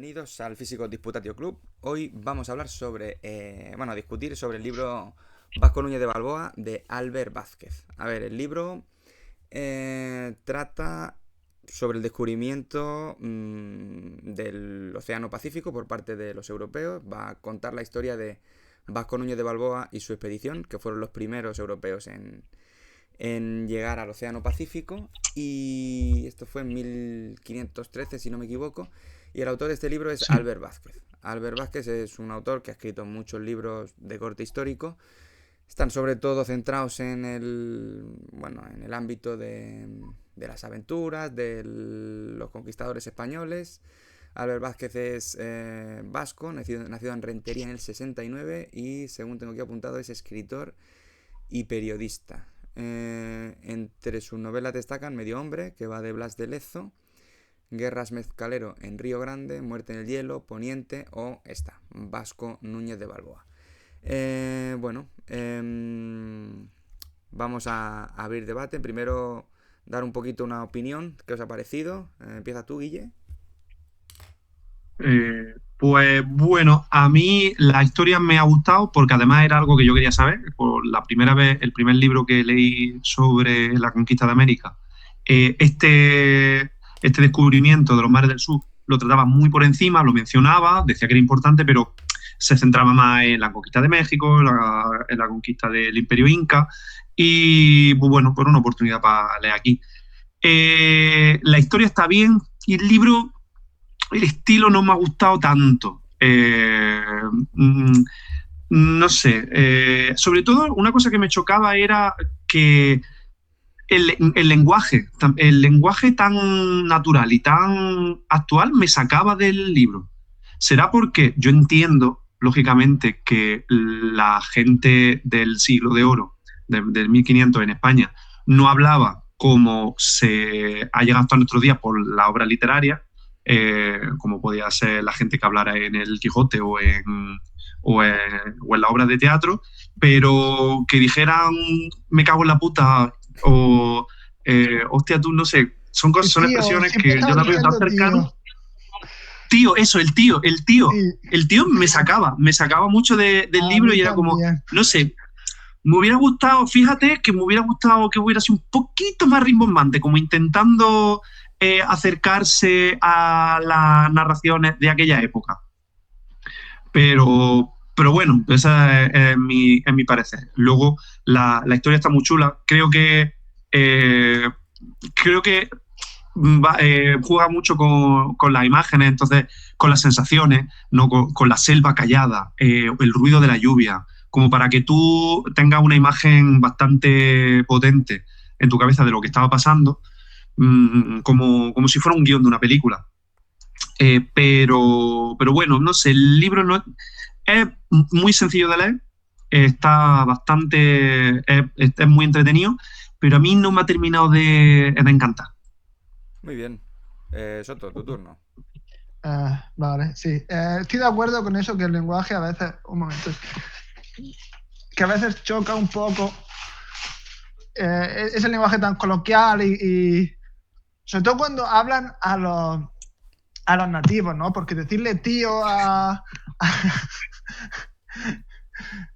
bienvenidos al Físico Disputatio Club. Hoy vamos a hablar sobre, discutir sobre el libro Vasco Núñez de Balboa de Albert Vázquez. A ver, el libro trata sobre el descubrimiento del Océano Pacífico por parte de los europeos. Va a contar la historia de Vasco Núñez de Balboa y su expedición, que fueron los primeros europeos en llegar al Océano Pacífico, y esto fue en 1513, si no me equivoco, y el autor de este libro es Sí, Albert Vázquez. Albert Vázquez es un autor que ha escrito muchos libros de corte histórico. Están sobre todo centrados en el ámbito de las aventuras, de los conquistadores españoles. Albert Vázquez es vasco, nacido en Rentería en el 69 y, según tengo aquí apuntado, es escritor y periodista. Entre sus novelas destacan Medio Hombre, que va de Blas de Lezo, Guerras Mezcalero en Río Grande, Muerte en el Hielo, Poniente o esta, Vasco Núñez de Balboa. Vamos a abrir debate. Primero, dar un poquito una opinión. ¿Qué os ha parecido? Empieza tú, Guille. pues bueno, a mí la historia me ha gustado porque además era algo que yo quería saber. Por la primera vez, el primer libro que leí sobre la conquista de América, este descubrimiento de los mares del sur lo trataba muy por encima, lo mencionaba, decía que era importante, pero se centraba más en la conquista de México, en la conquista del Imperio Inca y pues bueno, por una oportunidad para leer aquí. La historia está bien y el libro, el estilo no me ha gustado tanto. Mm, no sé, sobre todo una cosa que me chocaba era que el lenguaje tan natural y tan actual me sacaba del libro. ¿Será porque yo entiendo, lógicamente, que la gente del siglo de oro, del 1500 en España, no hablaba como se ha llegado hasta nuestros días por la obra literaria, como podía ser la gente que hablara en el Quijote o en la obra de teatro, pero que dijeran me cago en la puta o hostia, tú no sé, Y son tío, expresiones siempre que yo estaba las veo tan diciendo cercanas. tío. Tío, eso, Sí, el tío me sacaba mucho del a libro mí y era como, también. no sé, me hubiera gustado, fíjate que me hubiera gustado que hubiera sido un poquito más rimbombante, como intentando acercarse a las narraciones de aquella época. Pero bueno, esa es mi parecer. Luego, la historia está muy chula. Creo que juega mucho con las imágenes, entonces con las sensaciones, ¿no? Con la selva callada, el ruido de la lluvia, como para que tú tengas una imagen bastante potente en tu cabeza de lo que estaba pasando, como si fuera un guión de una película. Pero bueno, no sé, el libro no es muy sencillo de leer, está bastante, es muy entretenido, pero a mí no me ha terminado de encantar. Muy bien. Soto, tu turno. Vale, sí. Estoy de acuerdo con eso, que el lenguaje a veces, un momento, que a veces choca un poco. Es el lenguaje tan coloquial y sobre todo cuando hablan a los nativos, ¿no? Porque decirle tío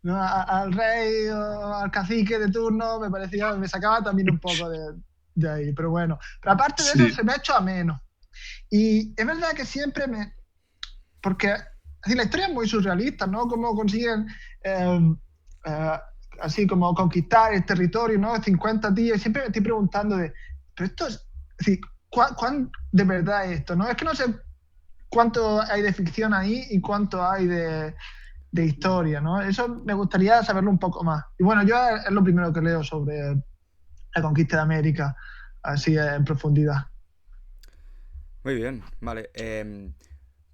¿no? Al rey o al cacique de turno me sacaba también un poco de ahí, pero bueno. Pero aparte de eso, Sí, se me ha hecho ameno. Y es verdad que siempre porque así, la historia es muy surrealista, ¿no? Cómo consiguen eh, así como conquistar el territorio, ¿no? 50 tíos. Siempre me estoy preguntando pero esto es, así, ¿cuán de verdad es esto, no? Es que no sé cuánto hay de ficción ahí y cuánto hay de historia, ¿no? Eso me gustaría saberlo un poco más. Y bueno, yo es lo primero que leo sobre la conquista de América, así en profundidad. Muy bien, vale.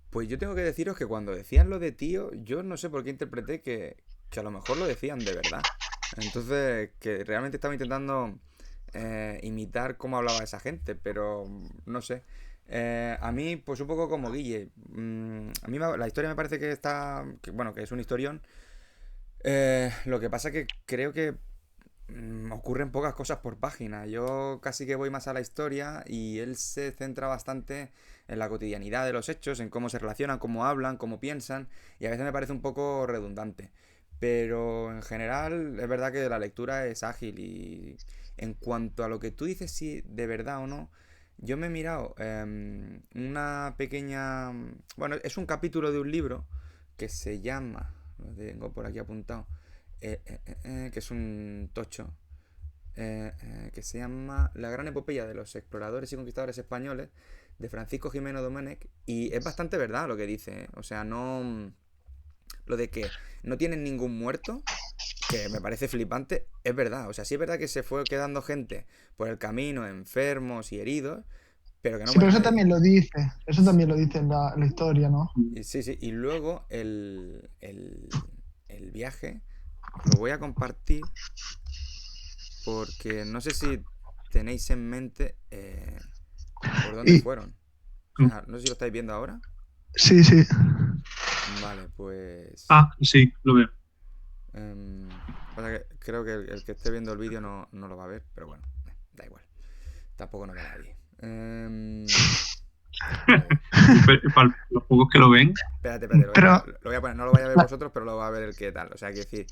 Pues yo tengo que deciros que cuando decían lo de tío, yo no sé por qué interpreté que a lo mejor lo decían de verdad. Entonces, que realmente estaba intentando imitar cómo hablaba esa gente, pero no sé. A mí, pues un poco como Guille. A mí la historia me parece que bueno, que es un historión. Lo que pasa que creo que ocurren pocas cosas por página. Yo casi que voy más a la historia y él se centra bastante en la cotidianidad de los hechos, en cómo se relacionan, cómo hablan, cómo piensan, y a veces me parece un poco redundante. Pero en general es verdad que la lectura es ágil y en cuanto a lo que tú dices, si de verdad o no, yo me he mirado una pequeña... Bueno, es un capítulo de un libro que se llama, lo tengo por aquí apuntado, que es un tocho, que se llama La gran epopeya de los exploradores y conquistadores españoles, de Francisco Jimeno Domènech, y es bastante verdad lo que dice, o sea, no... Lo de que no tienen ningún muerto, que me parece flipante, es verdad. O sea, sí es verdad que se fue quedando gente por el camino, enfermos y heridos, pero que no Sí, pero muere nadie. eso también lo dice en la historia, ¿no? Y sí, sí. Y luego el viaje lo voy a compartir porque no sé si tenéis en mente por dónde Y fueron. O sea, no sé si lo estáis viendo ahora. sí, sí. Vale, pues... Ah, sí, lo veo. pasa que creo que el que esté viendo el vídeo no lo va a ver, pero bueno, da igual. Tampoco nos ve nadie. A ver. Para los pocos que lo ven, Espérate, Pero, lo voy a poner. No lo vais a ver la- vosotros, pero lo va a ver el que tal. O sea, que decir.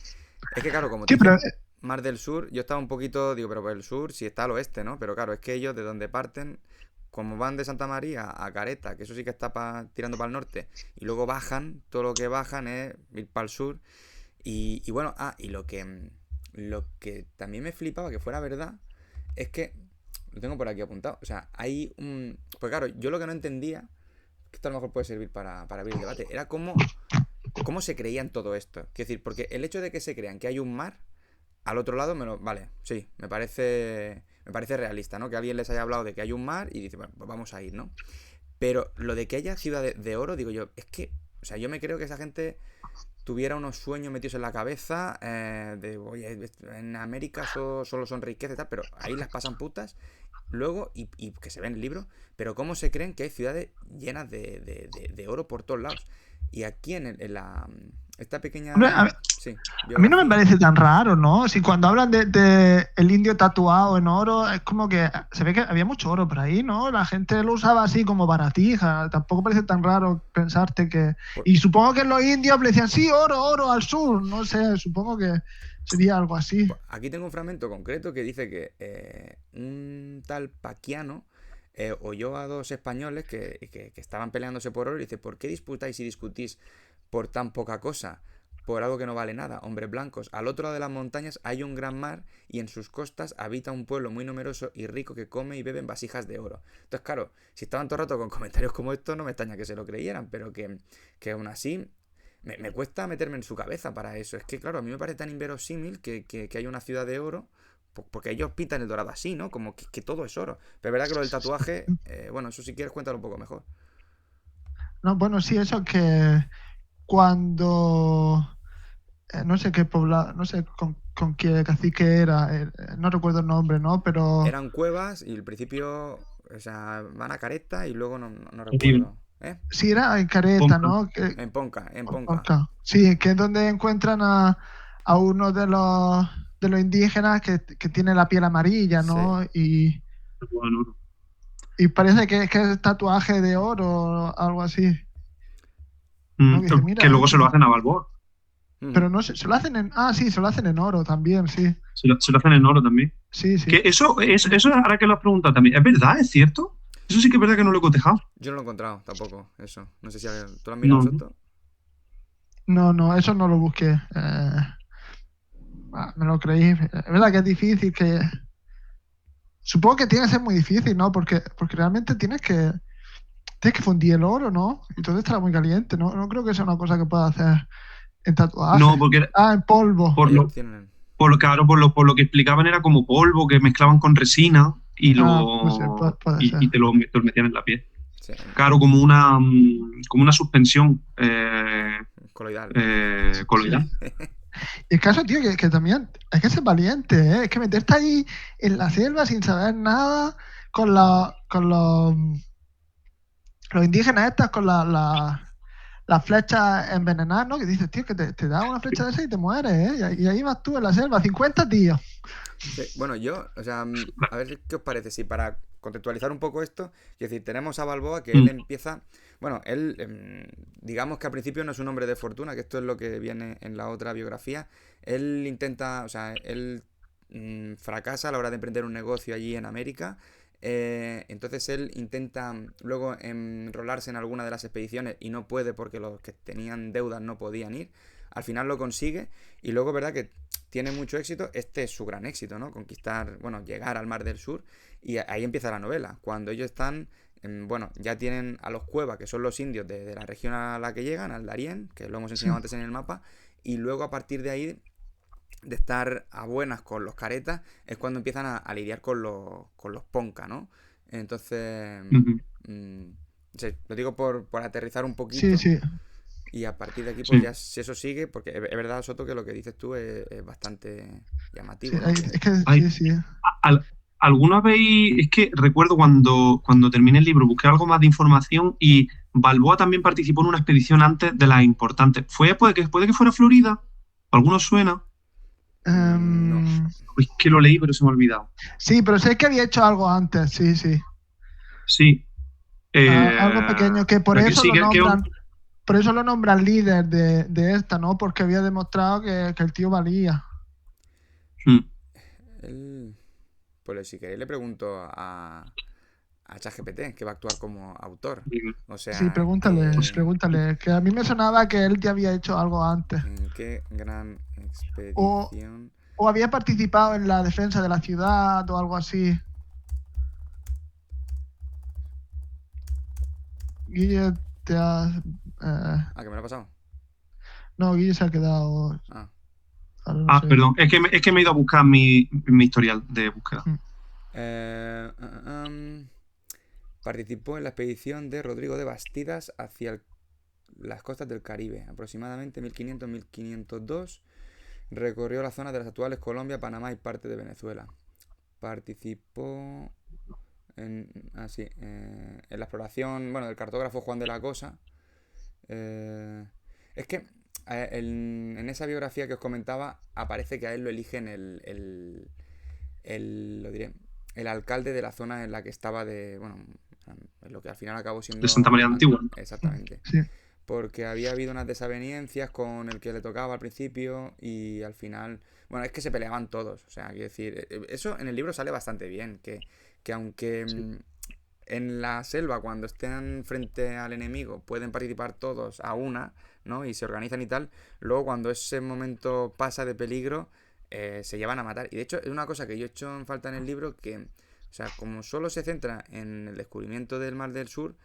Es que claro, como te sí, pero dicen Mar del Sur, yo estaba un poquito, digo, pero por el sur, si está al oeste, ¿no? Pero claro, es que ellos de donde parten, como van de Santa María a Careta, que eso sí que está tirando para el norte, y luego bajan, todo lo que bajan es ir para el sur. Y bueno, y lo que también me flipaba que fuera verdad es que, lo tengo por aquí apuntado, o sea, hay un... Pues claro, yo lo que no entendía, que esto a lo mejor puede servir para abrir el debate, era cómo se creían todo esto. Quiero decir, porque el hecho de que se crean que hay un mar, al otro lado vale, sí, me parece realista, ¿no? Que alguien les haya hablado de que hay un mar y dice, bueno, pues vamos a ir, ¿no? Pero lo de que haya ciudad de oro, digo yo, es que, o sea, yo me creo que esa gente tuviera unos sueños metidos en la cabeza de, oye, en América solo son riqueza y tal, pero ahí las pasan putas. Luego, y que se ve en el libro, pero cómo se creen que hay ciudades llenas de oro por todos lados. Y aquí esta hombre, pequeña, sí, a mí no me biografía, parece tan raro, ¿no? Si cuando hablan de el indio tatuado en oro, es como que se ve que había mucho oro por ahí, ¿no? La gente lo usaba así como baratija. Tampoco parece tan raro pensarte que... por- Y supongo que los indios le decían, sí, oro, oro al sur. No sé, supongo que sería algo así. aquí tengo un fragmento concreto que dice que un tal Paquiano oyó a dos españoles que estaban peleándose por oro y dice, ¿por qué disputáis y discutís por tan poca cosa? Por algo que no vale nada, hombres blancos. Al otro lado de las montañas hay un gran mar y en sus costas habita un pueblo muy numeroso y rico que come y bebe en vasijas de oro. Entonces, claro, si estaban todo el rato con comentarios como estos, no me extraña que se lo creyeran, pero que aún así me cuesta meterme en su cabeza para eso. Es que, claro, a mí me parece tan inverosímil que hay una ciudad de oro, porque ellos pintan el dorado así, ¿no? Como que todo es oro. Pero es verdad que lo del tatuaje, bueno, eso si quieres cuéntalo un poco mejor. No, bueno, sí, eso que cuando no sé qué poblado, no sé con qué cacique era, no recuerdo el nombre, ¿no? Pero Eran cuevas y al principio, o sea, van a Careta y luego no terrible. recuerdo. ¿Eh? sí era en Careta, Ponca. ¿no? En Ponca, en Ponca. Ponca. Sí, que es donde encuentran a uno de los indígenas que tiene la piel amarilla, Sí. ¿no? Y parece que es tatuaje de oro o algo así, ¿no? Que dice, Que mira luego se lo esto. hacen a Balboa. Pero no sé, se lo hacen en... Ah, sí, se lo hacen en oro también, sí. Se lo hacen en oro también. Sí, sí. Que eso ahora que lo has preguntado también, ¿es verdad? ¿Es cierto? Eso sí que es verdad que no lo he cotejado. Yo no lo he encontrado tampoco, eso. No sé si tú lo has mirado, No, no. Soto. No, no, eso no lo busqué. Me lo creí. Es verdad que es difícil, que... Supongo que tiene que ser muy difícil, ¿no? Porque realmente tienes que fundir el oro, ¿no? Y todo estará muy caliente, ¿no? No creo que sea una cosa que pueda hacer en tatuaje. No, porque Ah, en polvo. por Ellos lo, tienen... claro, por lo que explicaban era como polvo que mezclaban con resina y Ah, pues sí, puede ser. te lo metían en la piel. Sí, Claro, como una suspensión coloidal. Sí. coloidal. Y el caso, tío, que también hay que ser valiente, ¿eh? Es que meterte ahí en la selva sin saber nada con los indígenas estas, con las flechas envenenadas, ¿no? Que dices, tío, que te da una flecha de esa y te mueres, ¿eh? Y ahí vas tú en la selva, 50 tíos. Sí, bueno, yo, o sea, a ver qué os parece, si para contextualizar un poco esto, es decir, tenemos a Balboa que él Mm, empieza, bueno, él, digamos que al principio no es un hombre de fortuna, que esto es lo que viene en la otra biografía, él intenta, o sea, él fracasa a la hora de emprender un negocio allí en América, entonces él intenta luego enrolarse en alguna de las expediciones y no puede porque los que tenían deudas no podían ir, al final lo consigue y luego, ¿verdad? Que tiene mucho éxito, este es su gran éxito, ¿no? Conquistar, bueno, llegar al Mar del Sur y ahí empieza la novela, cuando ellos están, bueno, ya tienen a los Cueva, que son los indios de la región a la que llegan, al Darién, que lo hemos Sí, enseñado antes en el mapa, y luego a partir de ahí, de estar a buenas con los caretas, es cuando empiezan a lidiar con los Ponca, ¿no? Entonces, ujú, mm, sí, lo digo por aterrizar un sí, poquito. sí. Y a partir de aquí, pues sí. ya si eso sigue, porque es verdad, Soto, que lo que dices tú es bastante Sí, llamativo, ¿no? es que Ay, sí, sí. al- ¿alguna vez, es que recuerdo cuando terminé el libro, busqué algo más de información y Balboa también participó en una expedición antes de las importantes. Puede que fuera Florida? ¿Alguno suena? No. Em, Es que lo leí, pero se me ha olvidado. sí, pero sé que había hecho algo antes, sí, sí. Sí. Algo pequeño, que por Pero que eso sí, lo nombran, por eso lo nombran líder de esta, ¿no? Porque había demostrado que el tío valía. Mm, Él, pues si queréis le pregunto a ChatGPT, que va a actuar como autor. O Sí, sea, pregúntale, pues, pregúntale, que a mí me sonaba que él ya había hecho algo antes. ¿en qué gran O, expedición? o había participado en la defensa de la ciudad o algo así. Guille, te has... Ah, que me lo ha pasado. no, Guille se ha quedado... Ah. Ahora no sé. perdón, es que me he ido a buscar mi historial de búsqueda. Mm. Eh, participó en la expedición de Rodrigo de Bastidas hacia las costas del Caribe, aproximadamente 1500-1502. Recorrió la zona de las actuales Colombia, Panamá y parte de Venezuela. Participó en la exploración, bueno, del cartógrafo Juan de la Cosa. Es que en esa biografía que os comentaba aparece que a él lo eligen lo diré, el alcalde de la zona en la que estaba bueno, lo que al final acabó De Santa siendo María Antigua. exactamente, Sí, porque había habido unas desavenencias con el que le tocaba al principio y al final, bueno, es que se peleaban todos, o sea, quiero decir, eso en el libro sale bastante bien, que aunque Sí. en la selva cuando estén frente al enemigo pueden participar todos a una, ¿no? Y se organizan y tal, luego cuando ese momento pasa de peligro, se llevan a matar. Y de hecho es una cosa que yo he hecho en falta en el libro que, o sea, como solo se centra en el descubrimiento del Mar del Sur,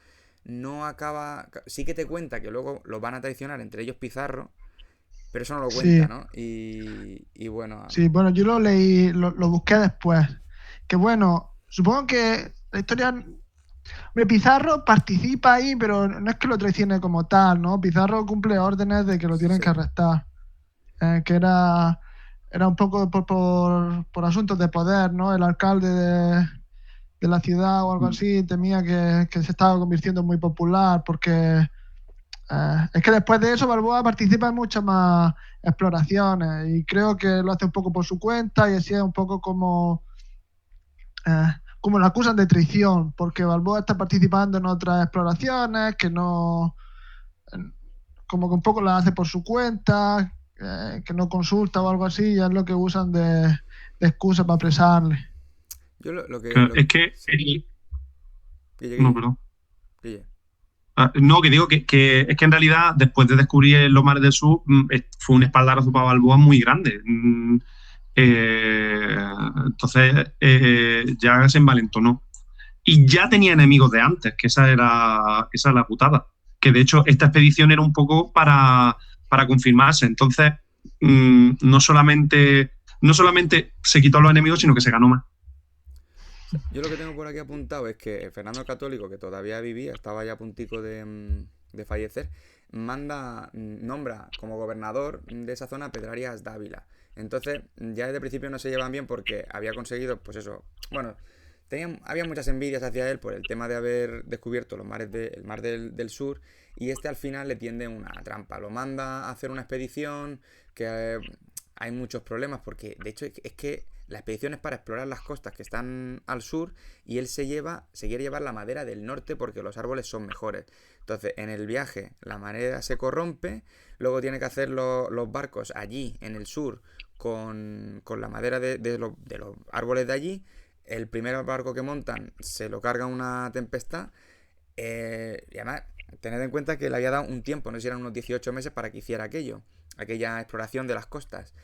no acaba. Sí que te cuenta que luego los van a traicionar, entre ellos Pizarro, pero eso no lo cuenta, sí, ¿no? Y bueno, sí. Bueno, yo lo leí, lo busqué después. Que bueno, supongo que la historia... Hombre, Pizarro participa ahí, pero no es que lo traicione como tal, ¿no? Pizarro cumple órdenes de que lo tienen que sí. arrestar. Que era un poco por asuntos de poder, ¿no? El alcalde de la ciudad o algo Mm. así temía que se estaba convirtiendo en muy popular porque es que después de eso Balboa participa en muchas más exploraciones y creo que lo hace un poco por su cuenta y así es un poco como lo acusan de traición, porque Balboa está participando en otras exploraciones que no, como que un poco las hace por su cuenta, que no consulta o algo así, y es lo que usan de excusa para apresarle. Yo lo que. Claro, es que Sí. Guille, no, Guille, perdón. Guille. No, que digo es que en realidad después de descubrir los mares del sur fue un espaldarazo para Balboa muy grande. Eh, entonces ya se envalentonó. Y ya tenía enemigos de antes, que esa es la putada. Que de hecho esta expedición era un poco para confirmarse. Entonces no solamente se quitó a los enemigos, sino que se ganó más. Yo lo que tengo por aquí apuntado es que Fernando el Católico, que todavía vivía, estaba ya a puntico de fallecer, nombra como gobernador de esa zona a Pedrarias Dávila. Entonces, ya desde el principio no se llevan bien porque había conseguido, pues eso, bueno, había muchas envidias hacia él por el tema de haber descubierto el mar del sur, y al final le tiende una trampa. Lo manda a hacer una expedición que hay muchos problemas porque, de hecho, es que la expedición es para explorar las costas que están al sur y él se quiere llevar la madera del norte porque los árboles son mejores. Entonces, en el viaje la madera se corrompe, luego tiene que hacer los barcos allí, en el sur, con la madera de los árboles de allí. El primer barco que montan se lo carga una tempestad, y además, tened en cuenta que le había dado un tiempo, no sé si eran unos 18 meses para que hiciera aquella exploración de las costas.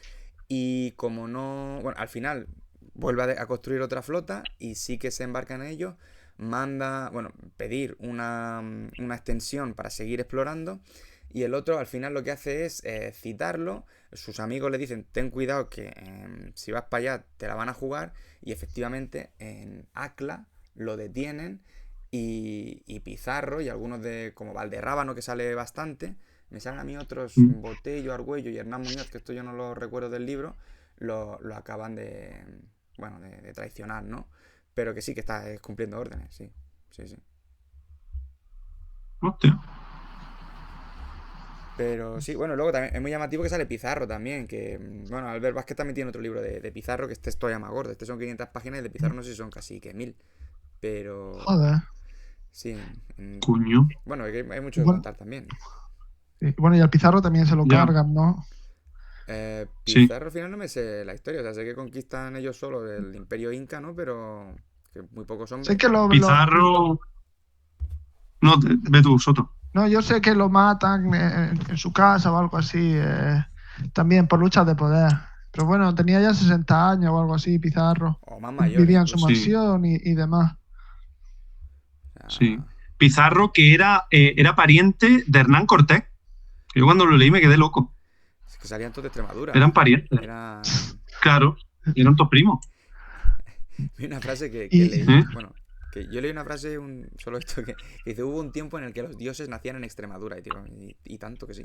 Y como no... Bueno, al final vuelve a construir otra flota y sí que se embarca en ello. Manda, bueno, pedir una extensión para seguir explorando. Y el otro al final lo que hace es citarlo. Sus amigos le dicen, ten cuidado que si vas para allá te la van a jugar. Y efectivamente en Acla lo detienen. Y Pizarro y algunos como Valderrábano, que sale bastante. Me salen a mí otros, Botello, Argüello y Hernán Muñoz, que esto yo no lo recuerdo del libro, lo acaban de traicionar, ¿no? Pero que sí que está cumpliendo órdenes, sí. Hostia. Pero sí, bueno, luego también es muy llamativo que sale Pizarro también, que, bueno, Albert Vázquez también tiene otro libro de Pizarro, que es todavía más gordo. Son 500 páginas y de Pizarro no sé si son casi que 1000. Pero... Joder. Sí. Coño. Bueno, hay mucho que contar también. Sí. Bueno, y al Pizarro también se lo cargan, ¿no? Pizarro al final no me sé la historia, o sea, sé que conquistan ellos solos el Imperio Inca, ¿no? Pero que muy pocos hombres. Sé que Pizarro... No, ve tú, Soto. No, yo sé que lo matan en su casa o algo así, también por luchas de poder. Pero bueno, tenía ya 60 años o algo así, Pizarro. O más mayor. Vivía en su mansión y demás. Sí. Pizarro, que era pariente de Hernán Cortés. Yo cuando lo leí me quedé loco. Es que salían todos de Extremadura. Eran parientes. Claro, eran todos primos. Vi una frase que leí, bueno, que yo leí una frase, solo esto, que dice, hubo un tiempo en el que los dioses nacían en Extremadura, y digo, y tanto que sí.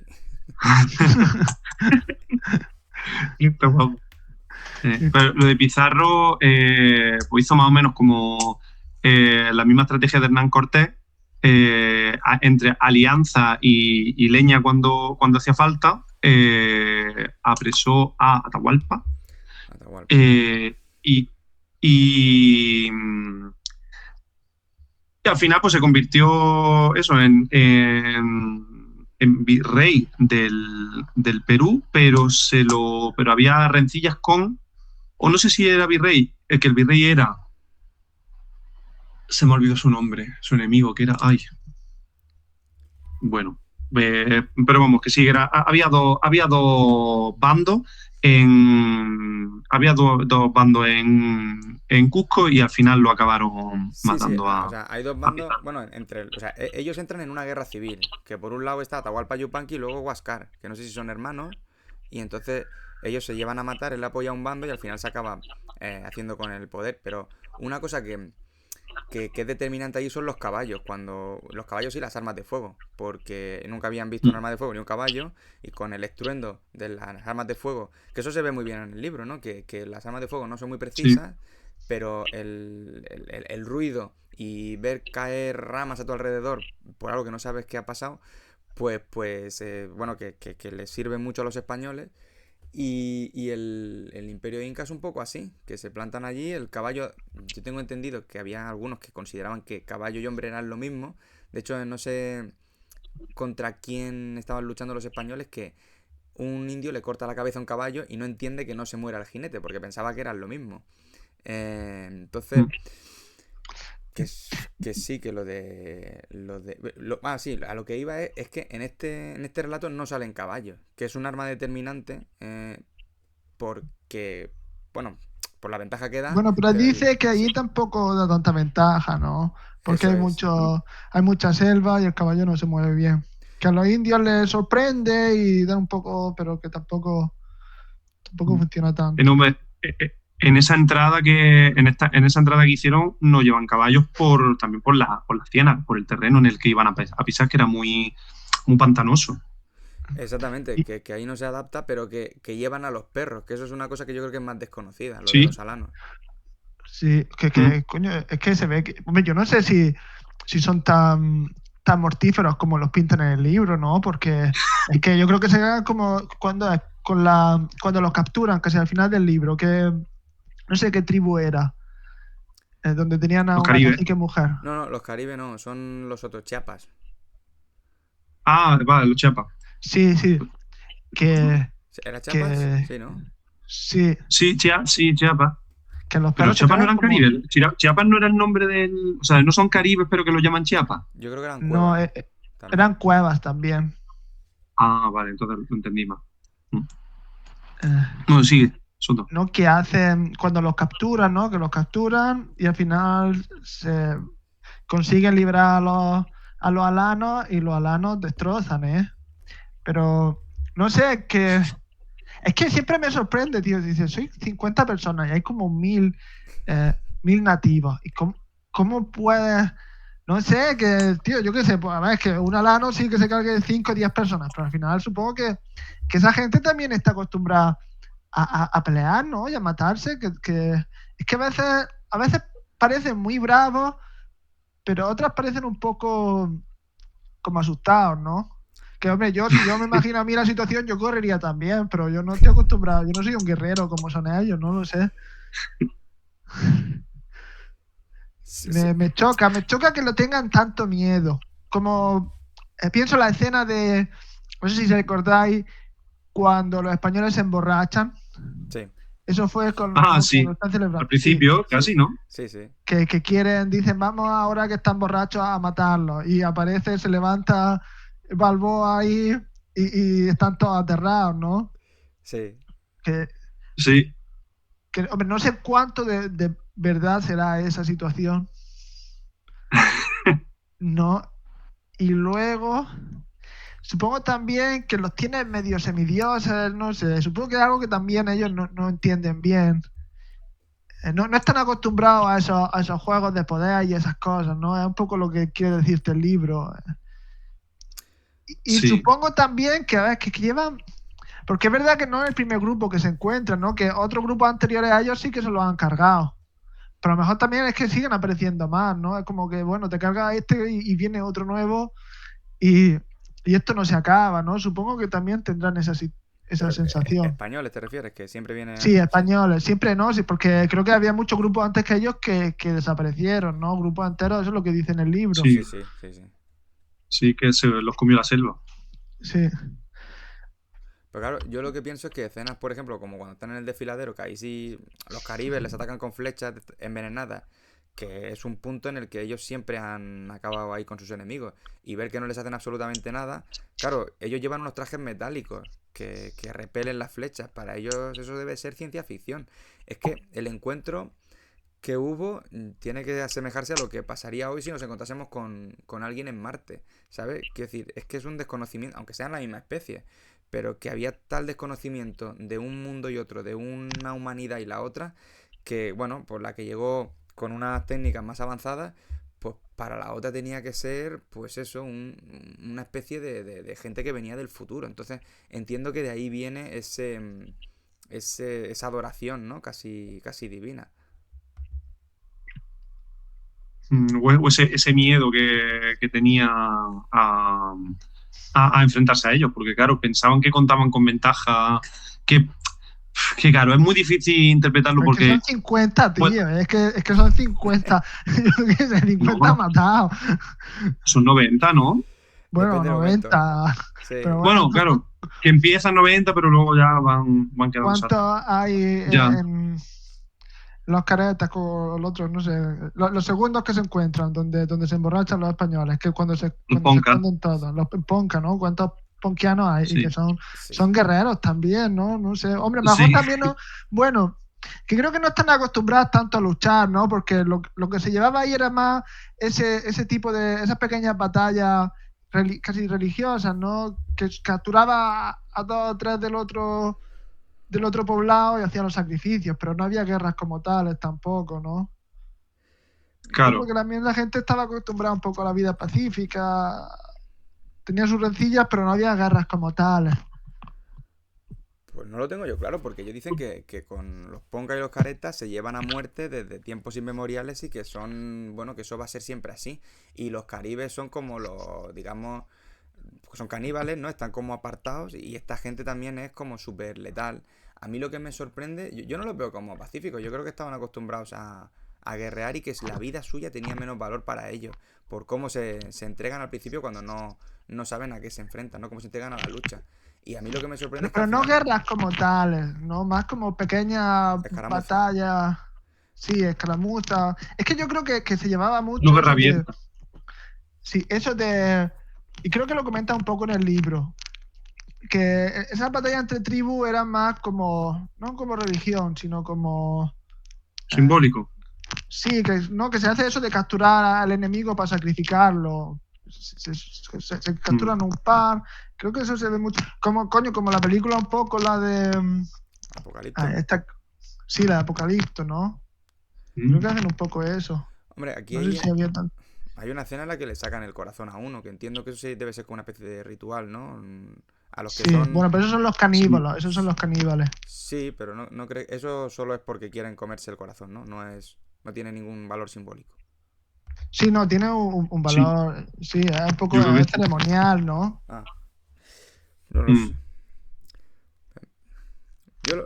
Pero lo de Pizarro pues hizo más o menos como la misma estrategia de Hernán Cortés, entre alianza y leña cuando hacía falta. Apresó a Atahualpa. Y al final pues se convirtió eso en virrey del Perú, pero había rencillas o no sé si era virrey, que el virrey era, se me olvidó su nombre, su enemigo, que era, bueno, pero vamos, que sí, había dos bandos dos bandos en Cusco, y al final lo acabaron matando a... O sea, hay dos bandos, bueno, ellos entran en una guerra civil, que por un lado está Atahualpa Yupanqui y luego Huáscar, que no sé si son hermanos, y entonces ellos se llevan a matar, él apoya a un bando y al final se acaba haciendo con el poder. Pero una cosa que es determinante ahí son los caballos, los caballos y las armas de fuego, porque nunca habían visto un arma de fuego ni un caballo, y con el estruendo de las armas de fuego, que eso se ve muy bien en el libro, ¿no? Que las armas de fuego no son muy precisas, pero el ruido y ver caer ramas a tu alrededor por algo que no sabes qué ha pasado, pues bueno, que les sirve mucho a los españoles. Y el Imperio Inca es un poco así, que se plantan allí, el caballo, yo tengo entendido que había algunos que consideraban que caballo y hombre eran lo mismo. De hecho, no sé contra quién estaban luchando los españoles, que un indio le corta la cabeza a un caballo y no entiende que no se muera el jinete, porque pensaba que eran lo mismo. Entonces... Que sí, que sí, a lo que iba es que en este relato no salen caballos, que es un arma determinante, porque, bueno, por la ventaja que da. Bueno, pero dice que allí tampoco da tanta ventaja, ¿no? Porque hay mucha selva y el caballo no se mueve bien. Que a los indios les sorprende y da un poco, pero que tampoco funciona tanto. En esa entrada que hicieron no llevan caballos también por las ciénagas, por el terreno en el que iban a pisar, que era muy, muy pantanoso. Exactamente, que ahí no se adapta, pero que llevan a los perros, que eso es una cosa que yo creo que es más desconocida, lo de los alanos. Sí, coño, es que se ve que. Hombre, yo no sé si son tan mortíferos como los pintan en el libro, ¿no? Porque es que yo creo que será como cuando los capturan, casi al final del libro, que no sé qué tribu era, donde tenían a Los una Caribes. cacique mujer. No, los Caribe no, son los otros Chiapas. Ah, vale, los Chiapas. Sí, que, ¿Era Chiapas? que Sí, ¿no? sí, Sí, sí, Chiapas. que los Pero perros se Chiapas no quedan eran como. Caribes. Chiapas no era el nombre del. O sea, no son Caribes, pero que lo llaman Chiapas. Yo creo que eran No, cuevas también. eran cuevas también. Ah, vale, entonces lo entendí más. Eh, No, sigue, Soto. ¿No? Que hacen cuando los capturan, ¿no? Que los capturan y al final se consiguen librar a los alanos y los alanos destrozan, ¿eh? Pero no sé, es que siempre me sorprende, tío. Dice, soy 50 personas y hay como 1000 nativos. ¿Y cómo puedes? No sé, tío, yo qué sé, pues a ver, es que un alano sí que se cargue 5 o 10 personas, pero al final supongo que esa gente también está acostumbrada a pelear, ¿no? Y a matarse, es que a veces parecen muy bravos, pero otras parecen un poco como asustados, ¿no? Que, hombre, si yo me imagino a mí la situación, yo correría también, pero yo no estoy acostumbrado, yo no soy un guerrero como son ellos, no lo sé. Me choca que lo tengan tanto miedo. Como pienso la escena de, no sé si recordáis, cuando los españoles se emborrachan. Sí, Eso fue Ah, cuando sí. están Al celebrando. Sí, principio, sí, casi, ¿no? sí, sí. que quieren, dicen, vamos ahora que están borrachos a matarlos. Y aparece, se levanta Balboa ahí y están todos aterrados, ¿no? Sí. Que, Sí. hombre, no sé cuánto de verdad será esa situación, ¿no? Y luego, supongo también que los tienen medio semidioses, no sé, supongo que es algo que también ellos no entienden bien. No están acostumbrados a esos juegos de poder y esas cosas, ¿no? Es un poco lo que quiere decirte el libro. Y Sí. supongo también que, a ver, que llevan. Porque es verdad que no es el primer grupo que se encuentra, ¿no? Que otros grupos anteriores a ellos sí que se los han cargado. Pero a lo mejor también es que siguen apareciendo más, ¿no? Es como que, bueno, te cargas este y viene otro nuevo y, y esto no se acaba, ¿no? Supongo que también tendrán esa Pero sensación. españoles te refieres, que siempre Sí, vienen. Sí. españoles, siempre no, sí, porque creo que había muchos grupos antes que ellos que desaparecieron, ¿no? Grupos enteros, eso es lo que dice en el libro. Sí, Sí. sí, sí, sí. Sí, que se los comió la selva. Sí, Pero claro, yo lo que pienso es que escenas, por ejemplo, como cuando están en el desfiladero, que ahí sí los caribes les atacan con flechas envenenadas, que es un punto en el que ellos siempre han acabado ahí con sus enemigos, y ver que no les hacen absolutamente nada, claro, ellos llevan unos trajes metálicos que repelen las flechas, para ellos eso debe ser ciencia ficción. Es que el encuentro que hubo tiene que asemejarse a lo que pasaría hoy si nos encontrásemos con alguien en Marte, ¿sabes? Quiero decir, es que es un desconocimiento, aunque sean la misma especie, pero que había tal desconocimiento de un mundo y otro, de una humanidad y la otra, que, bueno, por la que llegó con unas técnicas más avanzadas, pues para la otra tenía que ser, pues eso, una especie de gente que venía del futuro. Entonces entiendo que de ahí viene esa adoración, ¿no? Casi, casi divina. O ese miedo que tenía a, a enfrentarse a ellos, porque claro, pensaban que contaban con ventaja, que, que claro, es muy difícil interpretarlo pero es que son porque, 50, pues, tío, es que son 50, yo qué sé, no, 50 matados. son 90, ¿no? Bueno, Depende del momento. 90, pero Sí. bueno, Bueno, claro, que empiezan 90, pero luego ya van quedando ¿cuántos saltos. hay Ya, en los caretas con los otros, no sé, los segundos que se encuentran, donde se emborrachan los españoles, que cuando se, el cuando se Ponca, esconden todos, los Ponca, ¿no? ¿Cuántos ponquianos hay? Y que sí, son Sí. guerreros también, ¿no? No sé, hombre, mejor sí, también, ¿no? Bueno, que creo que no están acostumbrados tanto a luchar, ¿no? Porque lo que se llevaba ahí era más ese tipo esas pequeñas batallas casi religiosas, ¿no? Que capturaba a dos o tres del otro poblado y hacían los sacrificios, pero no había guerras como tales tampoco, ¿no? Yo creo claro. que también la gente estaba acostumbrada un poco a la vida pacífica, tenía sus rencillas, pero no había guerras como tales. Pues no lo tengo yo claro, porque ellos dicen que con los Ponga y los Caretas se llevan a muerte desde tiempos inmemoriales y que son, bueno, que eso va a ser siempre así. Y los caribes son como los, digamos, son caníbales, ¿no? Están como apartados y esta gente también es como súper letal. A mí lo que me sorprende, yo no los veo como pacíficos, yo creo que estaban acostumbrados a guerrear y que la vida suya tenía menos valor para ellos, por cómo se entregan al principio cuando no saben a qué se enfrentan, ¿no? Cómo se entregan a la lucha. Y a mí lo que me sorprende es que Pero al no final guerras como tales, ¿no? Más como pequeñas escaramuza. batallas, sí, escaramuzas. Es que yo creo que se llevaba No mucho guerra eso de... abierta. Sí, eso de... Y creo que lo comenta un poco en el libro, que esas batallas entre tribus eran más como, no como religión, sino como... Simbólico. Sí, que se hace eso de capturar al enemigo para sacrificarlo. Se capturan un par. Creo que eso se ve mucho. Como la película un poco, la de... Apocalipto. Sí, la de Apocalipto, ¿no? Creo que hacen un poco eso. Hombre, aquí No sé si había tan... hay una escena en la que le sacan el corazón a uno, que entiendo que eso sí debe ser como una especie de ritual, ¿no? A los que Sí, son... bueno, pero esos son los caníbales, esos son los caníbales. Sí, pero no creo... Eso solo es porque quieren comerse el corazón, ¿no? No tiene ningún valor simbólico. Sí, no, tiene un Sí, valor, sí, es un poco yo creo que sí. ceremonial, ¿no? Ah, no lo sé. Yo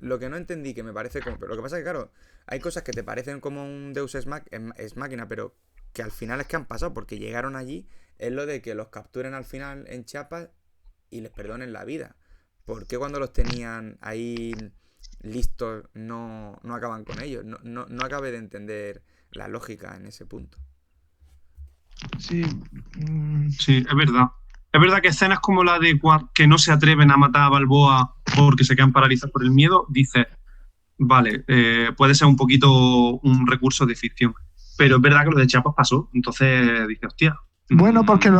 lo que no entendí, que me parece como... Pero lo que pasa es que, claro, hay cosas que te parecen como un Deus Ex Machina, pero que al final es que han pasado, porque llegaron allí, es lo de que los capturen al final en Chiapas y les perdonen la vida. ¿Por qué cuando los tenían ahí listos no acaban con ellos? No acabé de entender la lógica en ese punto. Sí. Sí, es verdad. Es verdad que escenas como la de que no se atreven a matar a Balboa porque se quedan paralizados por el miedo, dices, vale, puede ser un poquito un recurso de ficción. Pero es verdad que lo de Chiapas pasó. Entonces dices, hostia. Bueno, porque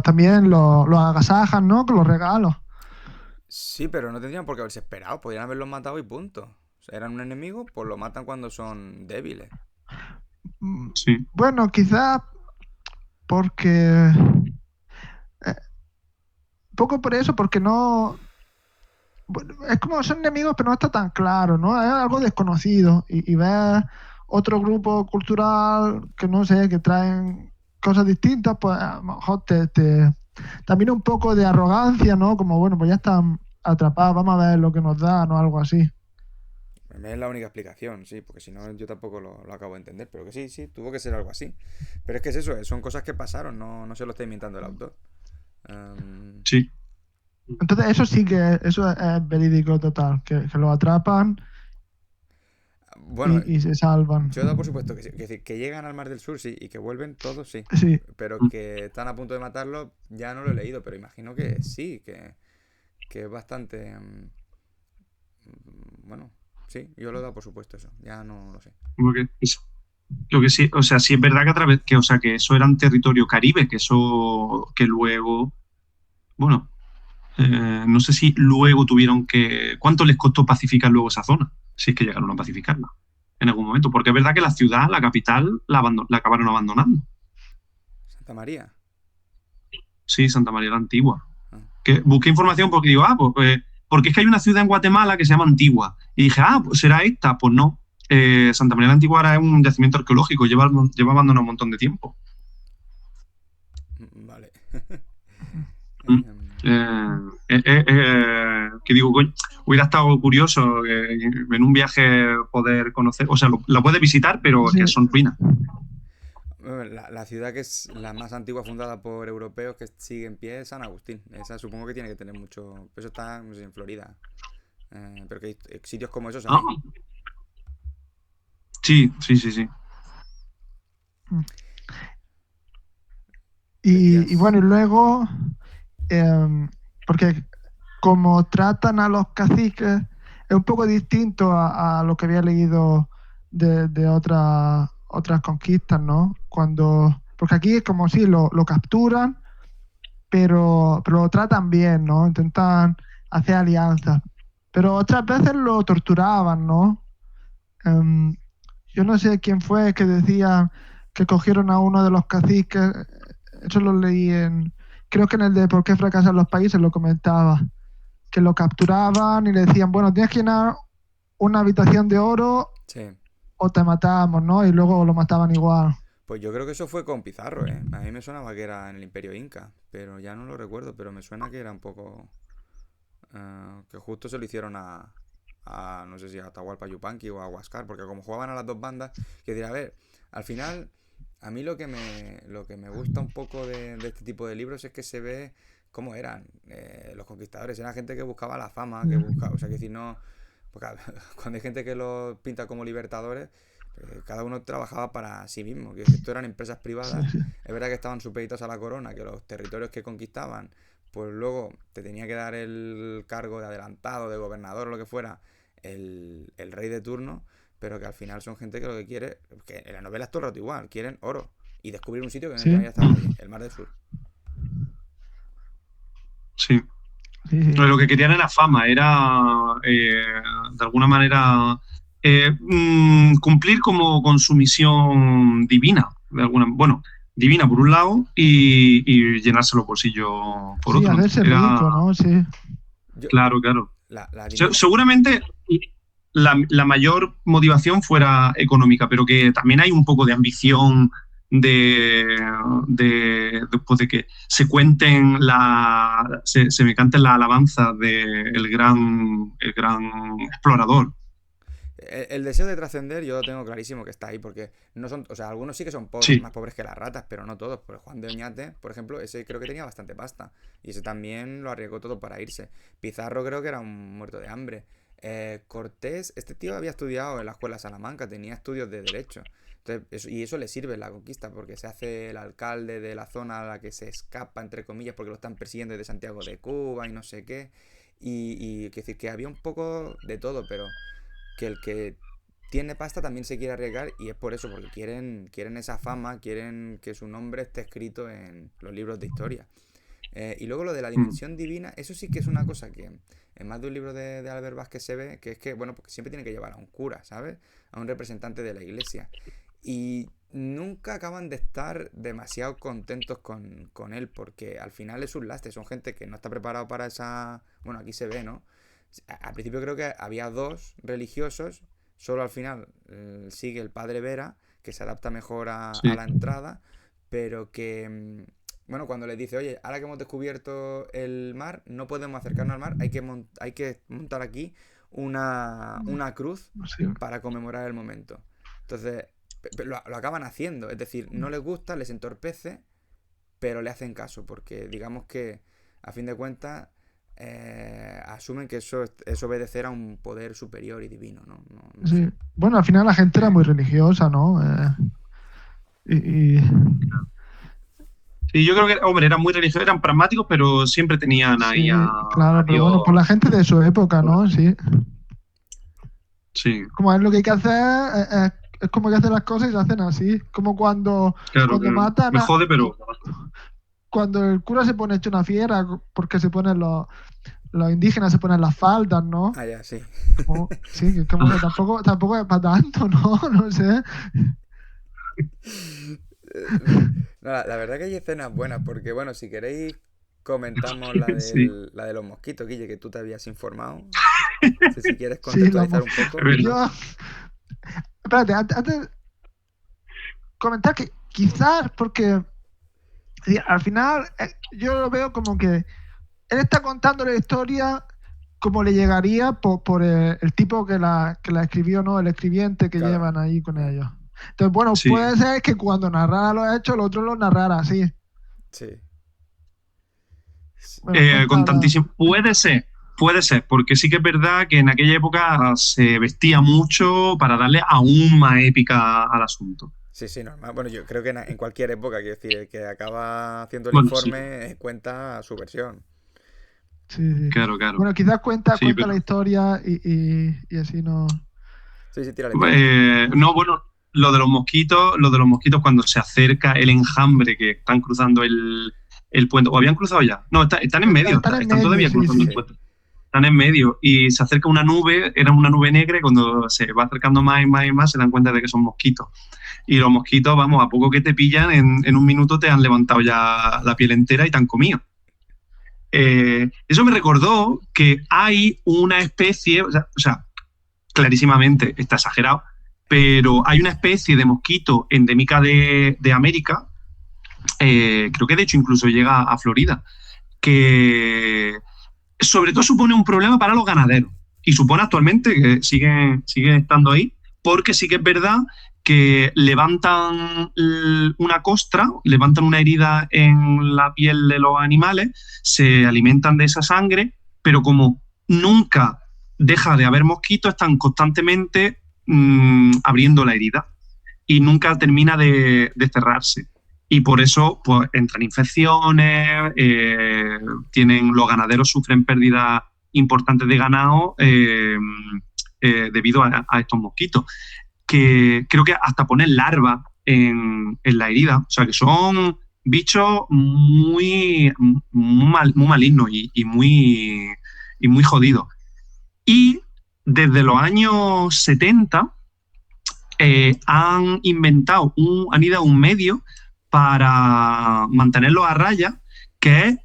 también los agasajan, ¿no? Con los regalos. Sí, pero no tendrían por qué haberse esperado. Podrían haberlos matado y punto. O sea, eran un enemigo, pues lo matan cuando son débiles. Sí. Bueno, quizás porque... poco por eso, porque no... Bueno, es como son enemigos, pero no está tan claro, ¿no? Es algo desconocido. Y ves otro grupo cultural que no sé, que traen cosas distintas, pues a lo mejor también un poco de arrogancia, ¿no? Como, bueno, pues ya están atrapados, vamos a ver lo que nos dan o algo así. Es la única explicación, sí, porque si no yo tampoco lo acabo de entender. Pero que sí, tuvo que ser algo así. Pero es que es eso, son cosas que pasaron, no se lo está inventando el autor. Sí. Entonces eso es verídico total, que lo atrapan Bueno, y se salvan. yo he dado por supuesto que sí, que llegan al Mar del Sur, sí, y que vuelven todos, sí. Sí. Pero que están a punto de matarlo, ya no lo he leído, pero imagino que sí, que es bastante... bueno, sí, yo lo he dado por supuesto eso, ya no lo sé. Lo que sí, o sea, sí es verdad que a través, o sea, que eso era en territorio caribe, que luego, bueno, no sé si luego tuvieron que, ¿cuánto les costó pacificar luego esa zona? Si es que llegaron a pacificarla en algún momento, porque es verdad que la ciudad, la capital, la acabaron abandonando. Santa María. Sí, Santa María la Antigua. Ah. Que busqué información porque digo, porque es que hay una ciudad en Guatemala que se llama Antigua. Y dije, pues será esta. Pues no. Santa María la Antigua era un yacimiento arqueológico, lleva abandonado un montón de tiempo. Vale. Que digo, coño, hubiera estado curioso en un viaje poder conocer, o sea, la puedes visitar, pero Sí. que son ruinas. La ciudad que es la más antigua fundada por europeos que sigue en pie es San Agustín. Esa supongo que tiene que tener mucho... Eso está, no sé, en Florida. Pero que hay sitios como esos hay. Sí. Y bueno, y luego, porque como tratan a los caciques, es un poco distinto a lo que había leído de otras conquistas, ¿no? Porque aquí es como si lo capturan, pero lo tratan bien, ¿no? Intentan hacer alianzas. Pero otras veces lo torturaban, ¿no? Yo no sé quién fue que decía que cogieron a uno de los caciques, eso lo leí creo que en el de ¿Por qué fracasan los países? Lo comentaba, que lo capturaban y le decían, bueno, tienes que llenar una habitación de oro Sí. o te matamos, ¿no? Y luego lo mataban igual. Pues yo creo que eso fue con Pizarro, ¿eh? A mí me sonaba que era en el Imperio Inca, pero ya no lo recuerdo, pero me suena que era un poco... que justo se lo hicieron no sé si a Atahualpa Yupanqui o a Huáscar, porque como jugaban a las dos bandas, que decir, a ver, al final, a mí lo que me gusta un poco de este tipo de libros es que se ve cómo eran los conquistadores. Eran gente que buscaba la fama, que buscaba, o sea, que si no, porque cuando hay gente que los pinta como libertadores, cada uno trabajaba para sí mismo, que esto eran empresas privadas. Es verdad que estaban supeditados a la corona, que los territorios que conquistaban, pues luego te tenía que dar el cargo de adelantado, de gobernador o lo que fuera, el rey de turno, pero que al final son gente que lo que quiere, que en la novela es todo el rato igual, quieren oro y descubrir un sitio que no haya estado nadie, el Mar del Sur. Sí. Sí, sí. Lo que querían era fama, era de alguna manera cumplir como con su misión divina, bueno, divina por un lado y llenarse los bolsillos por Sí, otro. hacerse rico, ¿no? Sí. Claro. La Seguramente la mayor motivación fuera económica, pero que también hay un poco de ambición después de que se cuenten se me canten las alabanzas del gran explorador. El deseo de trascender yo tengo clarísimo que está ahí, porque no son, o sea, algunos sí que son pobres, Sí. más pobres que las ratas, pero no todos. Por Juan de Oñate, por ejemplo, ese creo que tenía bastante pasta, y ese también lo arriesgó todo para irse. Pizarro creo que era un muerto de hambre. Cortés, este tío había estudiado en la escuela de Salamanca, tenía estudios de derecho. Entonces, y eso le sirve en la conquista, porque se hace el alcalde de la zona a la que se escapa, entre comillas, porque lo están persiguiendo desde Santiago de Cuba y no sé qué. Y que decir que había un poco de todo, pero que el que tiene pasta también se quiere arriesgar, y es por eso, porque quieren esa fama, quieren que su nombre esté escrito en los libros de historia. Y luego lo de la dimensión divina, eso sí que es una cosa que en más de un libro de Albert Vázquez se ve, que es que, bueno, porque siempre tiene que llevar a un cura, ¿sabes? A un representante de la iglesia. Y nunca acaban de estar demasiado contentos con él, porque al final es un lastre, son gente que no está preparado para esa... Bueno, aquí se ve, ¿no? Al principio creo que había dos religiosos, solo al final sigue el padre Vera, que se adapta mejor a la entrada, pero que, bueno, cuando les dice, oye, ahora que hemos descubierto el mar, no podemos acercarnos al mar, hay que montar aquí una cruz para conmemorar el momento. Entonces, lo acaban haciendo, es decir, no les gusta, les entorpece, pero le hacen caso, porque digamos que, a fin de cuentas, asumen que eso es obedecer a un poder superior y divino, ¿no? Sí. Bueno, al final la gente era muy religiosa, ¿no? Sí, yo creo que, hombre, eran muy religiosos, eran pragmáticos, pero siempre tenían ahí claro, pero bueno, por la gente de su época, ¿no? Sí. Sí. Como es lo que hay que hacer, es como que hacen las cosas y se hacen así. Como cuando matan me jode, pero... Cuando el cura se pone hecho una fiera, porque se ponen los indígenas se ponen las faldas, ¿no? Ah, ya, sí. Sí, como que tampoco es para tanto, ¿no? No sé. No, la verdad que hay escenas buenas, porque bueno, si queréis comentamos la de los mosquitos, Guille, que tú te habías informado. No sé si quieres contextualizar un poco. Espérate, antes comentar que quizás porque al final yo lo veo como que él está contando la historia como le llegaría por el tipo que la escribió, ¿no? El escribiente que llevan ahí con ellos. Entonces, bueno, puede ser que cuando narrara los hechos, el otro los narrara así. Sí. Bueno, con tantísimo... Puede ser, porque sí que es verdad que en aquella época se vestía mucho para darle aún más épica al asunto. Sí, normal. Bueno, yo creo que en cualquier época, quiero decir, el que acaba haciendo el informe cuenta su versión. Sí. Claro. Bueno, quizás cuenta la historia y así no... Sí, tírale. No, bueno, lo de los mosquitos cuando se acerca el enjambre que están cruzando el puente, ¿o habían cruzado ya? No, están en medio, están todavía cruzando el puente. Están en medio y se acerca una nube, era una nube negra, y cuando se va acercando más y más y más se dan cuenta de que son mosquitos. Y los mosquitos, vamos, a poco que te pillan, en un minuto te han levantado ya la piel entera y te han comido. Eso me recordó que hay una especie, o sea, clarísimamente está exagerado, pero hay una especie de mosquito endémica de América, creo que de hecho incluso llega a Florida, que sobre todo supone un problema para los ganaderos y supone actualmente que siguen estando ahí, porque sí que es verdad que levantan una costra, levantan una herida en la piel de los animales, se alimentan de esa sangre, pero como nunca deja de haber mosquitos, están constantemente abriendo la herida y nunca termina de cerrarse. Y por eso pues, entran infecciones, los ganaderos sufren pérdidas importantes de ganado debido a estos mosquitos, que creo que hasta ponen larvas en la herida. O sea, que son bichos muy malignos y muy jodidos. Y desde los años 70 han ido un medio para mantenerlos a raya, que es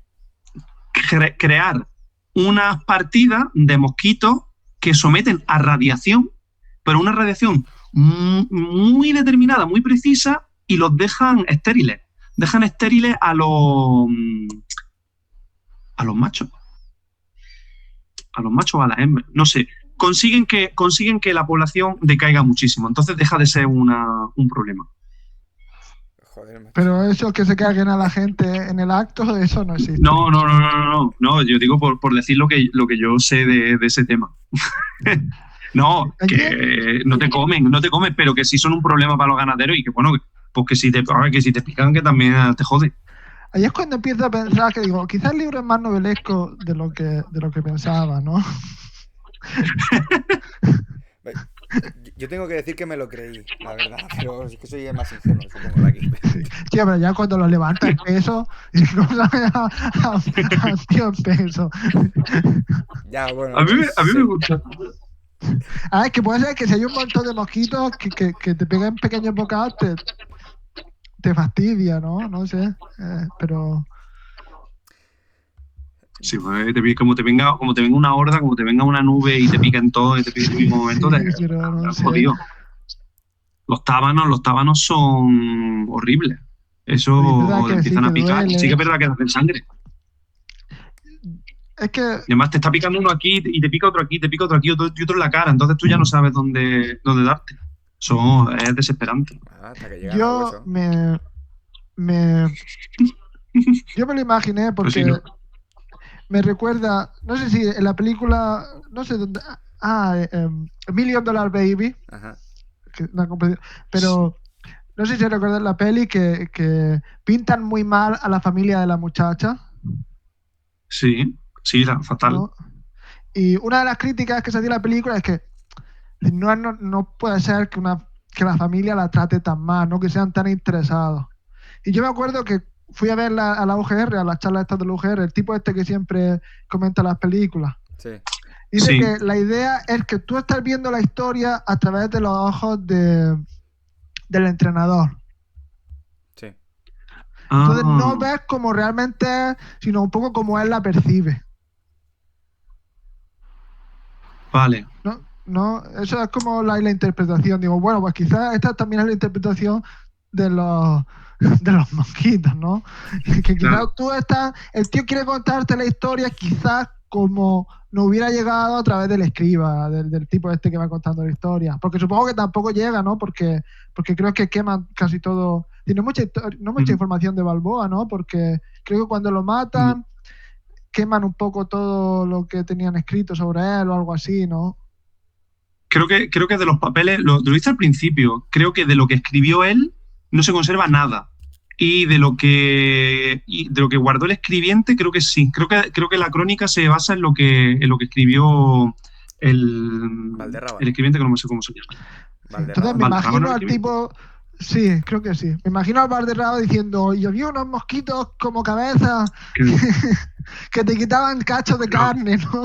crear unas partidas de mosquitos que someten a radiación, pero una radiación muy determinada, muy precisa, y los dejan estériles. Dejan estériles a los machos. A los machos o a las hembras. No sé. Consiguen que la población decaiga muchísimo. Entonces deja de ser un problema. Joder, macho. Pero eso que se carguen a la gente en el acto, eso no existe. No, yo digo por decir lo que yo sé de ese tema. No, que no te comen, pero que sí son un problema para los ganaderos y que bueno, pues que si te pican que también te jode. Ahí es cuando empiezo a pensar que digo, quizás el libro es más novelesco de lo que pensaba, ¿no? Yo tengo que decir que me lo creí, la verdad, pero es que soy el más ingenuo, supongo, de aquí. Sí, pero ya cuando lo levanta el peso, y no sabe a tío el peso. Ya, bueno. A mí me gusta. Es que puede ser que si hay un montón de mosquitos que te pegan pequeños bocados, te fastidia, ¿no? No sé, pero... Sí, pues, como te venga una horda, como te venga una nube y te pican todo y te pica en el mismo momento, Sí, pero no sé. jodido. Los tábanos son horribles. Eso Sí, empiezan sí, a picar. duele. Sí que es verdad que hacen sangre. Es que... Y además te está picando uno aquí y te pica otro aquí, y otro en la cara. Entonces tú ya no sabes dónde darte. Eso es desesperante. Hasta que llega al Yo hueso. yo me lo imaginé porque Pues sí, ¿no? me recuerda, no sé si en la película, no sé dónde, Million Dollar Baby, Ajá. pero no sé si recuerdan la peli que pintan muy mal a la familia de la muchacha, Sí, fatal. ¿no? Y una de las críticas que se hacía a la película es que no puede ser que la familia la trate tan mal, ¿no? Que sean tan interesados. Y yo me acuerdo que fui a ver a la UGR, a las charlas estas de la UGR, el tipo este que siempre comenta las películas. Sí. Dice Sí. que la idea es que tú estás viendo la historia a través de los ojos del entrenador. Sí. Entonces no ves como realmente es, sino un poco como él la percibe. Vale. ¿No? Eso es como la interpretación. Digo, bueno, pues quizás esta también es la interpretación de los mosquitos, ¿no? Que quizás Claro. el tío quiere contarte la historia quizás como no hubiera llegado a través del escriba, del tipo este que va contando la historia. Porque supongo que tampoco llega, ¿no? Porque creo que queman casi todo. Y no mucha información de Balboa, ¿no? Porque creo que cuando lo matan, queman un poco todo lo que tenían escrito sobre él o algo así, ¿no? Creo que de los papeles, lo viste al principio, creo que de lo que escribió él no se conserva nada. Y de lo que guardó el escribiente, creo que sí. Creo que la crónica se basa en lo que escribió el escribiente, que no sé cómo se llama. Entonces me imagino al tipo... Sí, creo que sí. Me imagino al Valderrama diciendo, y había unos mosquitos como cabeza que te quitaban cachos de carne, ¿no?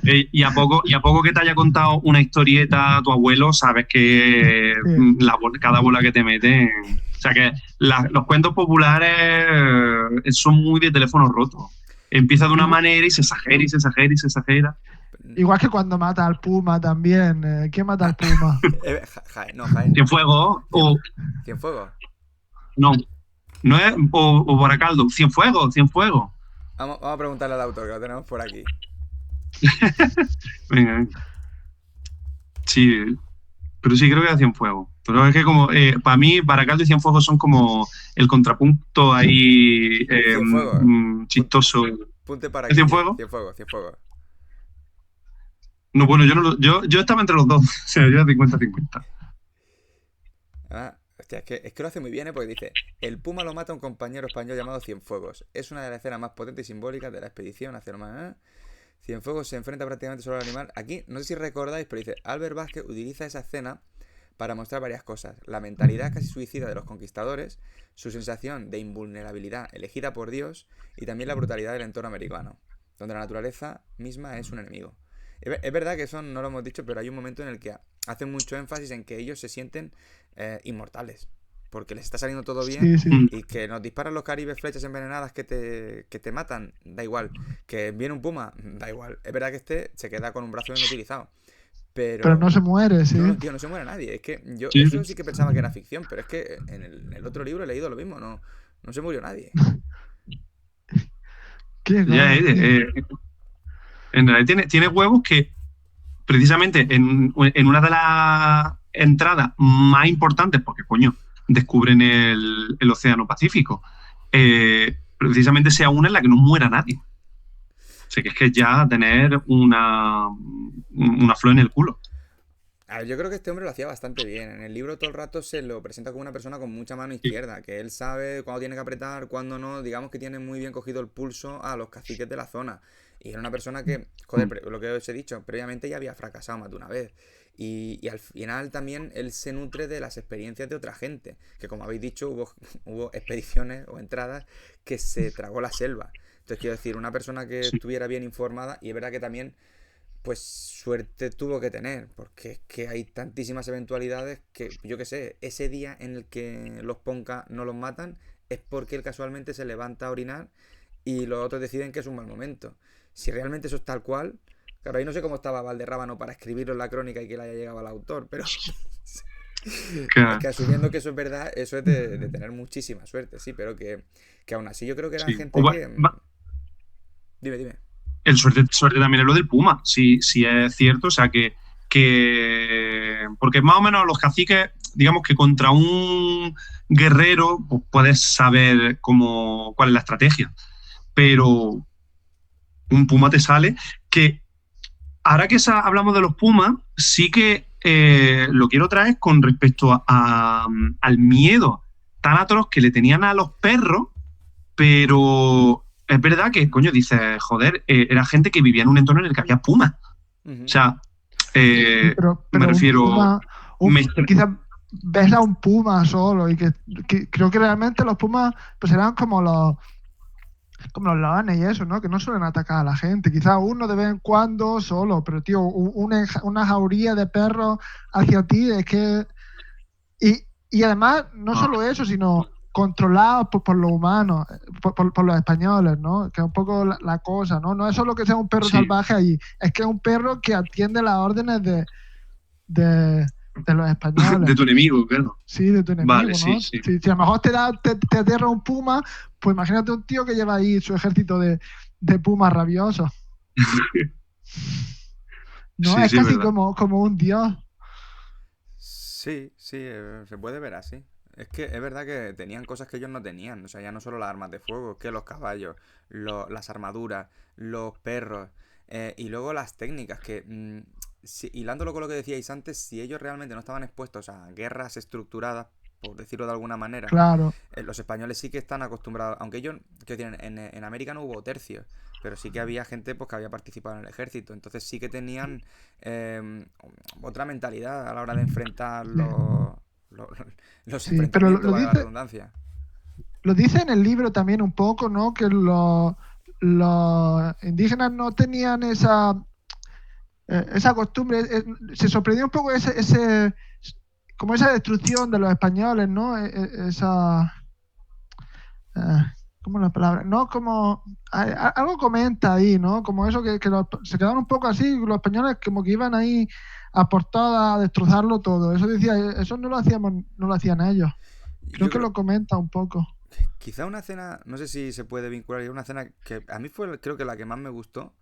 Y a poco que te haya contado una historieta tu abuelo, sabes que cada bola que te mete... O sea que los cuentos populares son muy de teléfono roto. empieza de una manera y se exagera y se exagera y se exagera. Igual que cuando mata al puma también. ¿Quién mata al puma? Jaén. Cienfuegos o... Cienfuegos. No, no es... O Baracaldo. Cienfuegos. Vamos a preguntarle al autor, que lo tenemos por aquí. Venga. Sí, pero sí creo que era Cienfuegos. Pero es que como... para mí, Baracaldo y Cienfuegos son como el contrapunto ahí chistoso. Punte para ¿Es Cienfuegos? Cienfuegos. No, bueno, yo estaba entre los dos. O sea, yo era 50-50. Hostia, es que lo hace muy bien, porque dice: el puma lo mata a un compañero español llamado Cienfuegos. Es una de las escenas más potentes y simbólicas de la expedición hacia el mar. Cienfuegos se enfrenta prácticamente solo al animal. Aquí, no sé si recordáis, pero dice: Albert Vázquez utiliza esa escena para mostrar varias cosas: la mentalidad casi suicida de los conquistadores, su sensación de invulnerabilidad elegida por Dios, y también la brutalidad del entorno americano, donde la naturaleza misma es un enemigo. Es verdad que eso no lo hemos dicho, pero hay un momento en el que hacen mucho énfasis en que ellos se sienten inmortales, porque les está saliendo todo bien. Sí. Y que nos disparan los caribes flechas envenenadas que te matan, da igual. Que viene un puma, da igual. Es verdad que este se queda con un brazo inutilizado, pero no se muere, sí. No, tío, no se muere nadie. Es que yo eso sí que pensaba que era ficción, pero es que en el otro libro he leído lo mismo, no se murió nadie. En realidad tiene huevos que precisamente en una de las entradas más importantes, porque coño, descubren el Océano Pacífico, precisamente sea una en la que no muera nadie. O sea, que es que ya tener una flor en el culo. A ver, yo creo que este hombre lo hacía bastante bien. En el libro todo el rato se lo presenta como una persona con mucha mano izquierda, que él sabe cuándo tiene que apretar, cuándo no. Digamos que tiene muy bien cogido el pulso a los caciques de la zona. Y era una persona que, joder, lo que os he dicho, previamente ya había fracasado más de una vez. Y al final también él se nutre de las experiencias de otra gente. Que como habéis dicho, hubo expediciones o entradas que se tragó la selva. Entonces quiero decir, una persona que estuviera bien informada, y es verdad que también, pues suerte tuvo que tener, porque es que hay tantísimas eventualidades que, yo qué sé, ese día en el que los Ponca no los matan es porque él casualmente se levanta a orinar y los otros deciden que es un mal momento. Si realmente eso es tal cual, claro, ahí no sé cómo estaba Valderrábano para escribirlo en la crónica y que le haya llegado al autor, pero Claro. es que asumiendo que eso es verdad, eso es de tener muchísima suerte, sí, pero que aún así yo creo que era gente que... Dime. El suerte también es lo del puma, si es cierto, o sea que porque más o menos los caciques, digamos que contra un guerrero pues puedes saber cuál es la estrategia, pero un puma te sale que ahora que hablamos de los pumas, sí que lo quiero traer con respecto al miedo tan atroz que le tenían a los perros, pero es verdad que, coño, dices, joder, era gente que vivía en un entorno en el que había pumas. O sea, pero me refiero... quizás ves a un puma solo y que creo que realmente los pumas pues eran como los leones y eso, ¿no? Que no suelen atacar a la gente. Quizás uno de vez en cuando solo, pero tío, una jauría de perros hacia ti es que... Y además, no solo eso, sino controlados por los humanos, por los españoles, ¿no? Que es un poco la cosa, ¿no? No es solo que sea un perro salvaje allí, es que es un perro que atiende las órdenes de los españoles. De tu enemigo, claro. Sí, de tu enemigo, vale, ¿no? Sí. Si a lo mejor te aterra un puma, pues imagínate un tío que lleva ahí su ejército de pumas rabiosos. No, sí, es casi verdad. como un dios. Sí, se puede ver así. Es que es verdad que tenían cosas que ellos no tenían. O sea, ya no solo las armas de fuego, que los caballos, las armaduras, los perros, y luego las técnicas, que hilándolo con lo que decíais antes, si ellos realmente no estaban expuestos a guerras estructuradas, por decirlo de alguna manera, claro, los españoles sí que están acostumbrados, aunque ellos, en América no hubo tercios, pero sí que había gente pues que había participado en el ejército, entonces sí que tenían otra mentalidad a la hora de enfrentar los enfrentamientos, pero valga la redundancia. Lo dice en el libro también un poco, ¿no? Que los indígenas no tenían esa costumbre. Se sorprendió un poco como esa destrucción de los españoles, ¿no? ¿cómo es la palabra? No, como algo comenta ahí, ¿no? Como eso que se quedaron un poco así, los españoles como que iban ahí a por todas, a destrozarlo todo. Eso decía, eso no lo hacíamos, no lo hacían ellos. Creo Yo que creo, lo comenta un poco. quizá una escena, no sé si se puede vincular, una escena que a mí fue creo que la que más me gustó,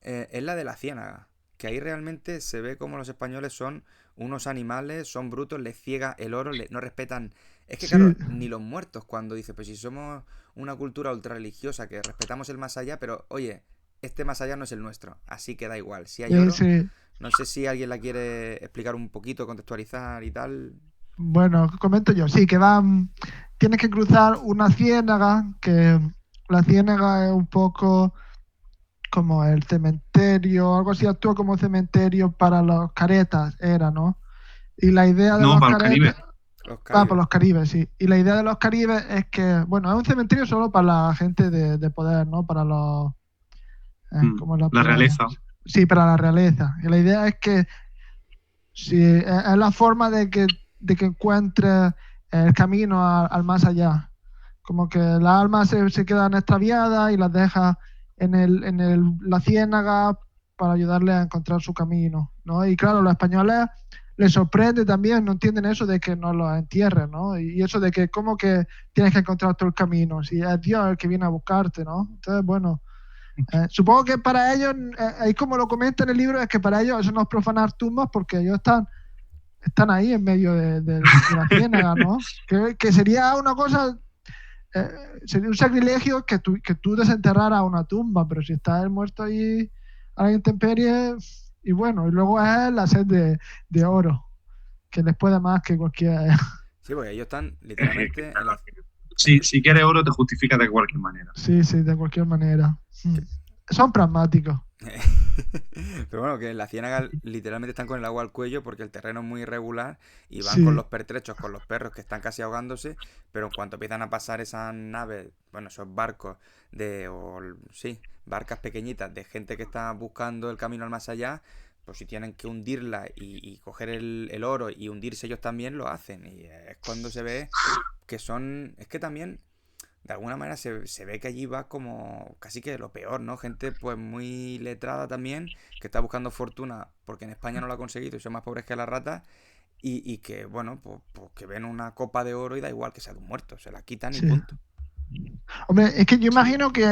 es la de la ciénaga. Que ahí realmente se ve como los españoles son unos animales, son brutos, les ciega el oro, no respetan. Es que claro, Sí, ni los muertos cuando dice, pues si somos una cultura ultra religiosa que respetamos el más allá, pero oye, este más allá no es el nuestro, así que da igual. Si hay sí, oro, sí. no sé si alguien la quiere explicar un poquito, contextualizar y tal. Bueno, comento yo, sí, que van, tienes que cruzar una ciénaga, que la ciénaga es un poco como el cementerio, algo así, actúa como cementerio para los caretas, era, ¿no? Y la idea de No, los para los caretas, caribes. Los para caribes. los caribes, sí. Y la idea de los caribes es que, bueno, es un cementerio solo para la gente de poder, ¿no? Para los, ¿cómo es la La palabra? realeza. Sí, para la realeza. Y la idea es que si es la forma de que encuentres el camino al más allá. Como que las almas se quedan extraviadas y las deja la ciénaga para ayudarle a encontrar su camino, ¿no? Y claro, los españoles les sorprende también, no entienden eso de que no los entierren, ¿no? Y eso de que como que tienes que encontrar todo el camino, si es Dios el que viene a buscarte, ¿no? Entonces, bueno, supongo que para ellos, ahí como lo comenta en el libro, es que para ellos eso no es profanar tumbas porque ellos están ahí en medio de la ciénaga, ¿no? Que sería una cosa, eh, sería un sacrilegio que tú desenterraras una tumba, pero si está el muerto ahí a la intemperie, y bueno, y luego es la sed de oro, que les puede más que cualquier... Sí, porque ellos están literalmente Si, si quieres oro, te justifica de cualquier manera. Sí, sí, de cualquier manera. que- Son pragmáticos. Pero bueno, que en la ciénaga literalmente están con el agua al cuello porque el terreno es muy irregular y van con Sí, los pertrechos, con los perros que están casi ahogándose, pero en cuanto empiezan a pasar esas naves, bueno, esos barcos sí, barcas pequeñitas de gente que está buscando el camino al más allá, pues si tienen que hundirla y coger el oro y hundirse ellos también, lo hacen. Y es cuando se ve que son, es que también de alguna manera se ve que allí va como casi que lo peor, ¿no? Gente pues muy letrada también, que está buscando fortuna porque en España no lo ha conseguido y son más pobres que la rata, y que, bueno, pues que ven una copa de oro y da igual que sea de un muerto, se la quitan y sí. punto. Hombre, es que yo imagino que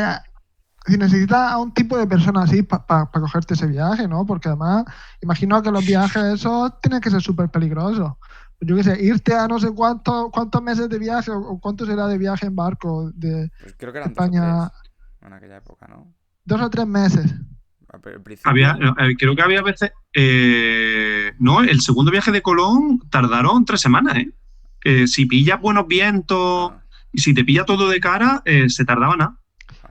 si necesitas a un tipo de persona así para cogerte ese viaje, ¿no? Porque además, imagino que los viajes esos tienen que ser súper peligrosos. Pues yo qué sé, irte a no sé cuántos meses de viaje o cuánto será de viaje en barco de Pues creo que eran dos o España, tres en aquella época, ¿no? 2 o 3 meses. Al Había, principio, creo que había veces. No, el segundo viaje de Colón tardaron 3 semanas, ¿eh? Si pillas buenos vientos ah, y si te pilla todo de cara, se tardaba nada.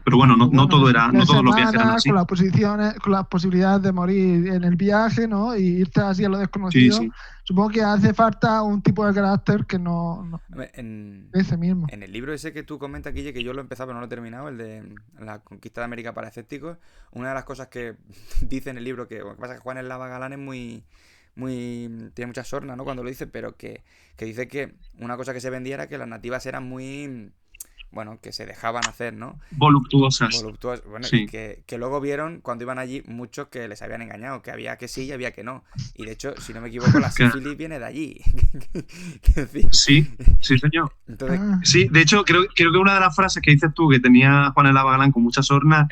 Pero Ah, bueno, no, pues no bueno, todo eso, era, no 3 todos los viajes eran semanas con así. las posiciones, con las posibilidades de morir en el viaje, ¿no? Y irte así a lo Sí, desconocido. sí. Supongo que hace falta un tipo de carácter que no a ver, en, ese mismo. en el libro ese que tú comentas, Guille, que yo lo he empezado pero no lo he terminado, el de La conquista de América para escépticos, una de las cosas que dice en el libro, que lo que pasa es que Juan Eslava Galán es tiene mucha sorna, ¿no? Cuando lo dice, pero que dice que una cosa que se vendía era que las nativas eran muy, bueno, que se dejaban hacer, ¿no? Voluptuosas. Voluptuosas, bueno, y Sí. que luego vieron cuando iban allí muchos que les habían engañado, que había que sí y había que no. Y de hecho, si no me equivoco, la Que- sífilis viene de allí. Quiero decir, Sí, sí, señor. entonces, Ah, Sí, de hecho, creo que una de las frases que dices tú que tenía Juan Elaba Galán con mucha sorna,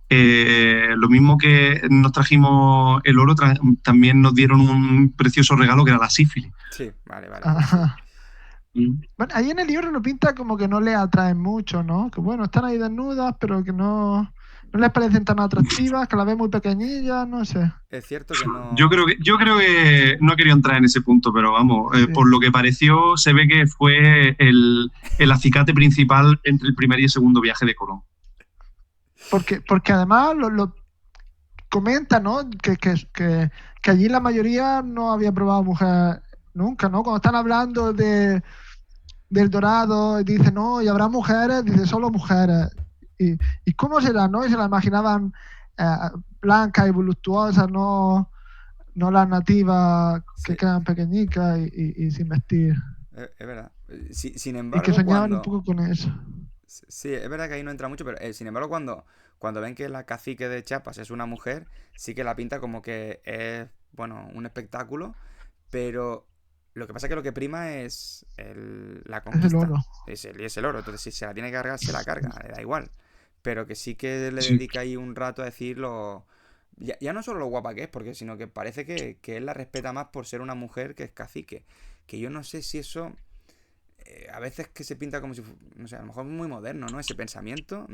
lo mismo que nos trajimos el oro, también nos dieron un precioso regalo que era la sífilis. sí, vale, pues sí. ajá. Mm. Bueno, ahí en el libro lo pinta como que no le atraen mucho, ¿no? Que bueno, están ahí desnudas, pero que no les parecen tan atractivas, que la ven muy pequeñillas, no sé. Es cierto que Yo no. creo que no quería entrar en ese punto, pero vamos, Sí. por lo que pareció, se ve que fue el acicate principal entre el primer y el segundo viaje de Colón. Porque además lo comenta, ¿no? Que allí la mayoría no había probado mujer nunca, ¿no? Cuando están hablando del Dorado, dice, no, y habrá mujeres, dice, solo mujeres. ¿Y cómo será, no? Y se la imaginaban eh, blancas y voluptuosas, no las nativas que Sí, quedan pequeñicas y sin vestir. es verdad. Sin Y que embargo, soñaban un cuando. poco con eso. Sí, es verdad que ahí no entra mucho, pero sin embargo cuando ven que la cacique de Chiapas es una mujer, sí que la pinta como que es, bueno, un espectáculo, pero lo que pasa es que lo que prima es la Es el conquista, oro. es el oro, entonces si se la tiene que cargar, se la carga, le da igual, pero que sí que le Sí. dedica ahí un rato a decirlo, ya no solo lo guapa que es, porque sino que parece que él la respeta más por ser una mujer que es cacique, que yo no sé si eso a veces que se pinta como si, no sé, a lo mejor muy moderno, ¿no? Ese pensamiento,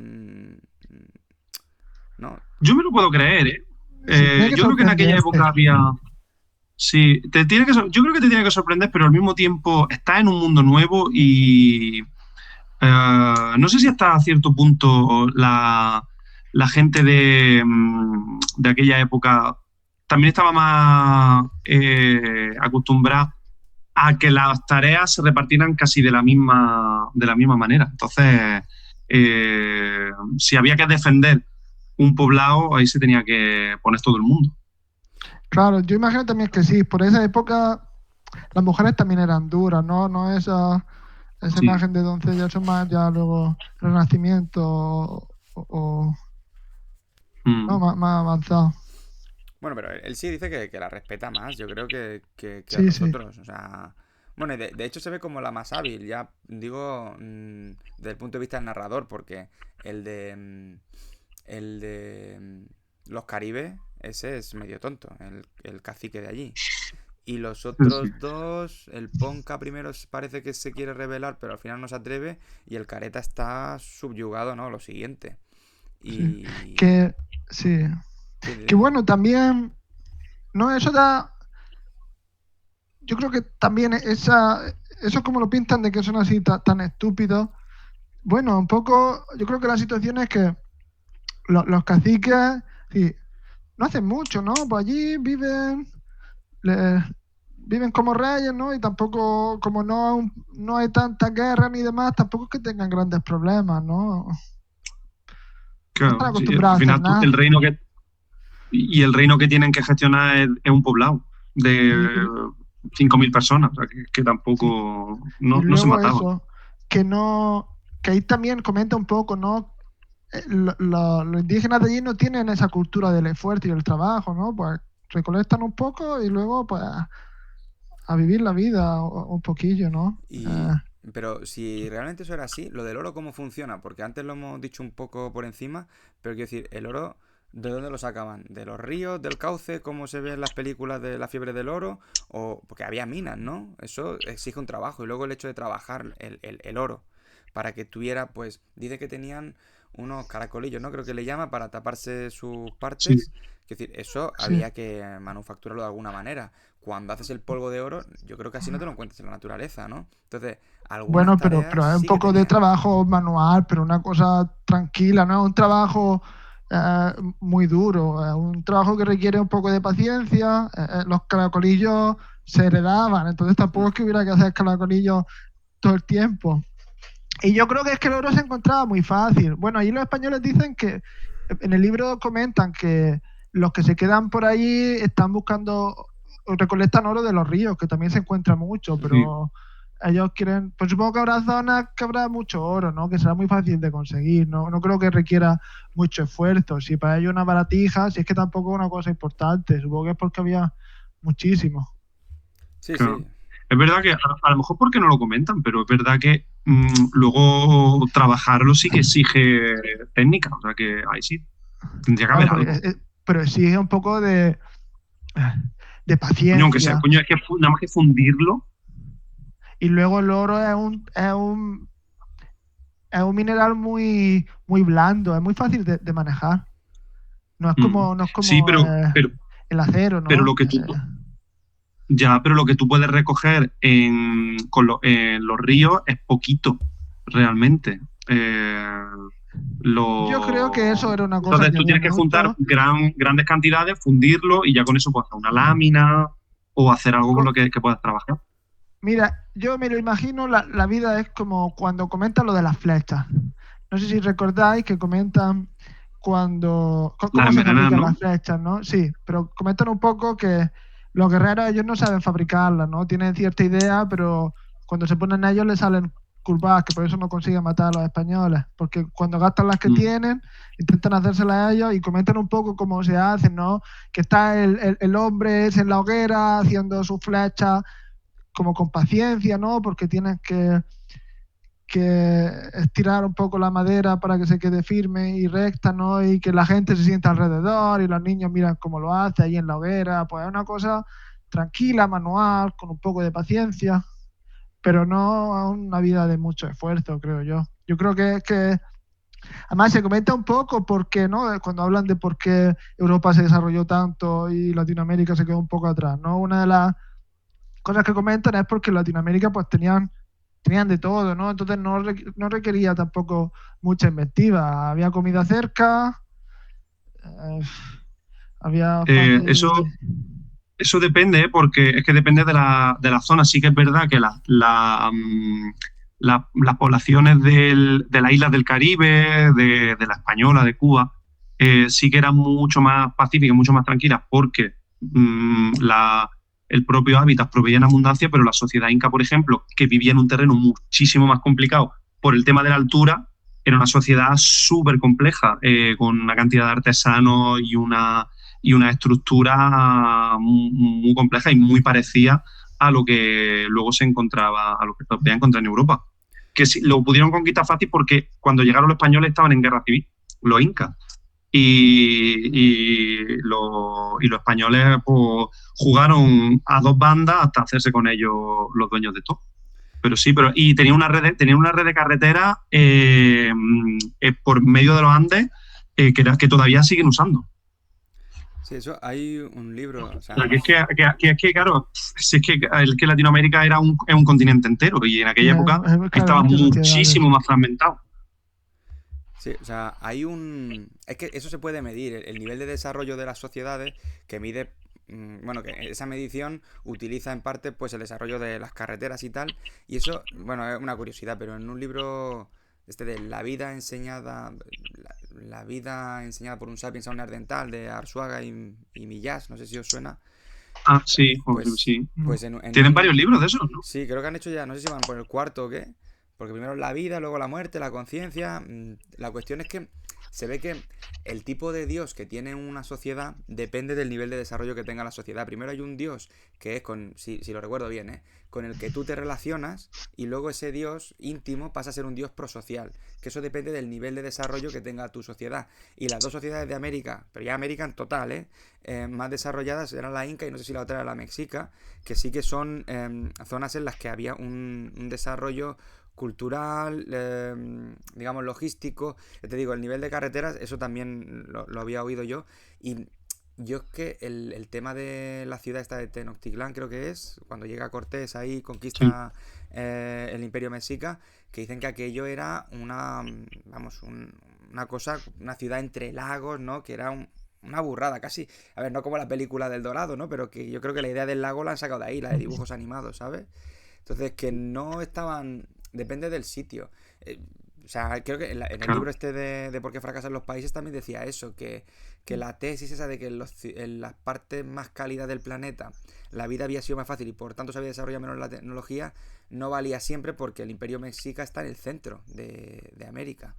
¿no? Yo me lo puedo creer, ¿eh? Sí, tiene que Yo creo que en aquella sorprenderte. época había... Sí, yo creo que te tiene que sorprender, pero al mismo tiempo estás en un mundo nuevo y no sé si hasta cierto punto la gente de aquella época también estaba más acostumbrada a que las tareas se repartieran casi de la misma manera. Entonces, si había que defender un poblado, ahí se tenía que poner todo el mundo. Claro, yo imagino también que sí, por esa época las mujeres también eran duras, ¿no? No esa Sí. imagen de doncella, eso más ya luego Renacimiento no, Mm. más avanzado. Bueno, pero él sí dice que la respeta más, yo creo que a Sí, los sí. otros, o sea... Bueno, y de hecho se ve como la más hábil, ya digo, desde el punto de vista del narrador, porque el de... el de... los Caribes, ese es medio tonto, el cacique de allí. Y los Sí. otros dos, el Ponca primero parece que se quiere rebelar, pero al final no se atreve. Y el Careta está subyugado, ¿no? Lo siguiente. Sí. Y... Que, sí. Sí, Que dime. bueno, también, no, eso da, yo creo que también eso como lo pintan de que son así tan estúpidos. Bueno, un poco, yo creo que la situación es que los caciques, sí, no hacen mucho, ¿no? Pues allí le- viven como reyes, ¿no? Y tampoco, como no hay tanta guerra ni demás, tampoco es que tengan grandes problemas, ¿no? No están Claro, sí, al acostumbrados a hacer final nada. el reino que tienen que gestionar es un poblado de Y, y- 5.000 personas, o sea, que sí. tampoco Y no se luego mataban. eso, que no, que ahí también comenta un poco, ¿no? Los indígenas de allí no tienen esa cultura del esfuerzo y el trabajo, ¿no? Pues recolectan un poco y luego, pues, a vivir la vida un poquillo, ¿no? Y... Pero si realmente eso era así, lo del oro, ¿cómo funciona? Porque antes lo hemos dicho un poco por encima, pero quiero decir, el oro, ¿de dónde lo sacaban? ¿De los ríos, del cauce, como se ve en las películas de la fiebre del oro? O porque había minas, ¿no? Eso exige un trabajo. Y luego el hecho de trabajar el oro para que tuviera, pues, dice que tenían unos caracolillos, ¿no? Creo que le llama para taparse sus Sí, partes. Es decir, eso Sí. había que manufacturarlo de alguna manera. Cuando haces el polvo de oro, yo creo que así no te lo encuentras en la naturaleza, ¿no? Entonces, algunas Bueno, tareas pero es un sí que poco de tenían. trabajo manual, pero una cosa tranquila, no es un trabajo eh, muy duro, es un trabajo que requiere un poco de paciencia. Los caracolillos se heredaban, entonces tampoco Mm. es que hubiera que hacer caracolillos todo el tiempo. Y yo creo que es que el oro se encontraba muy fácil. Bueno, ahí los españoles dicen que, en el libro comentan que los que se quedan por ahí están buscando, o recolectan oro de los ríos, que también se encuentra mucho, sí, pero ellos quieren, pues supongo que habrá zonas que habrá mucho oro, ¿no? Que será muy fácil de conseguir, ¿no? No creo que requiera mucho esfuerzo. Si para ello una baratija, si es que tampoco es una cosa importante, supongo que es porque había muchísimo. Sí, claro. sí. Es verdad que a lo mejor porque no lo comentan, pero es verdad que luego trabajarlo sí que exige técnica, o sea que ahí sí tendría que Claro, haber algo. pero exige un poco de Coño, aunque sea, paciencia. coño, es que nada más que fundirlo. Y luego el oro es un mineral muy blando, es muy fácil de manejar. mm, No es Sí, como el acero, pero ¿no? lo que ya, pero lo que tú puedes recoger en los ríos es poquito, realmente. Yo creo que eso era una cosa Entonces que tú había tienes que juntar mucho. grandes cantidades, fundirlo y ya con eso puedes hacer una lámina o hacer algo con lo que puedas trabajar. Mira, yo me lo imagino, la vida es como cuando comentan lo de las flechas. No sé si recordáis que comentan Las cómo se envenenas, fabrican ¿no? las flechas, ¿no? Sí, pero comentan un poco que los guerreros ellos no saben fabricarlas, ¿no? Tienen cierta idea, pero cuando se ponen a ellos les salen curvadas, que por eso no consiguen matar a los españoles, porque cuando gastan las que tienen, intentan hacérselas a ellos y comentan un poco cómo se hacen, ¿no? Que está el hombre ese en la hoguera haciendo sus flechas como con paciencia, ¿no? Porque tienes que estirar un poco la madera para que se quede firme y recta, ¿no? Y que la gente se sienta alrededor y los niños miran cómo lo hace ahí en la hoguera. Pues es una cosa tranquila, manual, con un poco de paciencia, pero no una vida de mucho esfuerzo, creo yo. Yo creo que además se comenta un poco porque, ¿no? Cuando hablan de por qué Europa se desarrolló tanto y Latinoamérica se quedó un poco atrás, ¿no? Una de las cosas que comentan es porque en Latinoamérica pues tenían de todo, ¿no? Entonces no requería tampoco mucha inventiva. Había comida cerca, había fácil... Eso depende, porque es que depende de la zona. Sí que es verdad que las poblaciones de las islas del Caribe, de la Española, de Cuba, sí que eran mucho más pacíficas, mucho más tranquilas, porque el propio hábitat proveía en abundancia, pero la sociedad inca, por ejemplo, que vivía en un terreno muchísimo más complicado por el tema de la altura, era una sociedad súper compleja, con una cantidad de artesanos y una estructura muy compleja y muy parecida a lo que luego se encontraba, a lo que se podía encontrar en Europa. Que sí, lo pudieron conquistar fácil porque cuando llegaron los españoles estaban en guerra civil, los incas. Y los españoles pues, jugaron a dos bandas hasta hacerse con ellos los dueños de todo. Pero sí, y tenía una red de carretera por medio de los Andes que todavía siguen usando. Sí, eso, hay un libro. O sea, es que claro, si es que Latinoamérica es un continente entero y en aquella época estaba muchísimo más fragmentado. Sí, o sea, es que eso se puede medir, el nivel de desarrollo de las sociedades que mide, bueno, que esa medición utiliza en parte pues el desarrollo de las carreteras y tal, y eso, bueno, es una curiosidad, pero en un libro de La vida enseñada, la vida enseñada por un sapiens a un neandertal de Arzuaga y Millás, no sé si os suena. Ah, sí, Pues, sí. pues Tienen varios libros de esos, ¿no? Sí, creo que han hecho ya, no sé si van por el cuarto o qué, porque primero la vida, luego la muerte, la conciencia. La cuestión es que se ve que el tipo de Dios que tiene una sociedad depende del nivel de desarrollo que tenga la sociedad. Primero hay un Dios que es si lo recuerdo bien, con el que tú te relacionas, y luego ese Dios íntimo pasa a ser un Dios prosocial, que eso depende del nivel de desarrollo que tenga tu sociedad. Y las dos sociedades de América, pero ya América en total, más desarrolladas eran la Inca y no sé si la otra era la Mexica, que sí que son zonas en las que había un desarrollo cultural, digamos logístico. Te digo, el nivel de carreteras, eso también lo había oído yo. Y yo es que el tema de la ciudad esta de Tenochtitlán, creo que es, cuando llega Cortés ahí, conquista el Imperio Mexica, que dicen que aquello era una cosa, una ciudad entre lagos, ¿no? Que era una burrada, casi. A ver, no como la película del Dorado, ¿no? Pero que yo creo que la idea del lago la han sacado de ahí, la de dibujos animados, ¿sabes? Entonces, que no estaban... Depende del sitio. O sea, creo que en el libro de por qué fracasan los países también decía eso, que la tesis esa de que en las partes más cálidas del planeta la vida había sido más fácil y por tanto se había desarrollado menos la tecnología, no valía siempre, porque el Imperio Mexica está en el centro de América.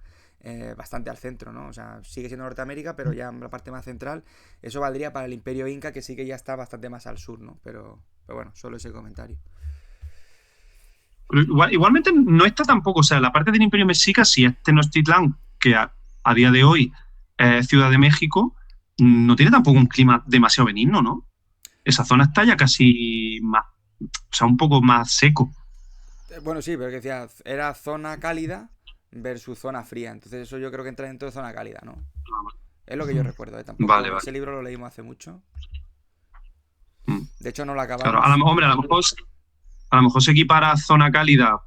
Bastante al centro, ¿no? O sea, sigue siendo Norteamérica, pero ya en la parte más central. Eso valdría para el Imperio Inca, que sí que ya está bastante más al sur, ¿no? Pero bueno, solo ese comentario. Igualmente no está tampoco, o sea, la parte del Imperio Mexica, si es Tenochtitlán, que a día de hoy es Ciudad de México, no tiene tampoco un clima demasiado benigno, ¿no? Esa zona está ya casi más, o sea, un poco más seco. Bueno, sí, pero que decía, era zona cálida versus zona fría, entonces eso yo creo que entra dentro de zona cálida, ¿no? Es lo que yo recuerdo, tampoco. Vale. Ese libro lo leímos hace mucho. De hecho, no lo Claro, acabamos. a lo mejor se equipara zona cálida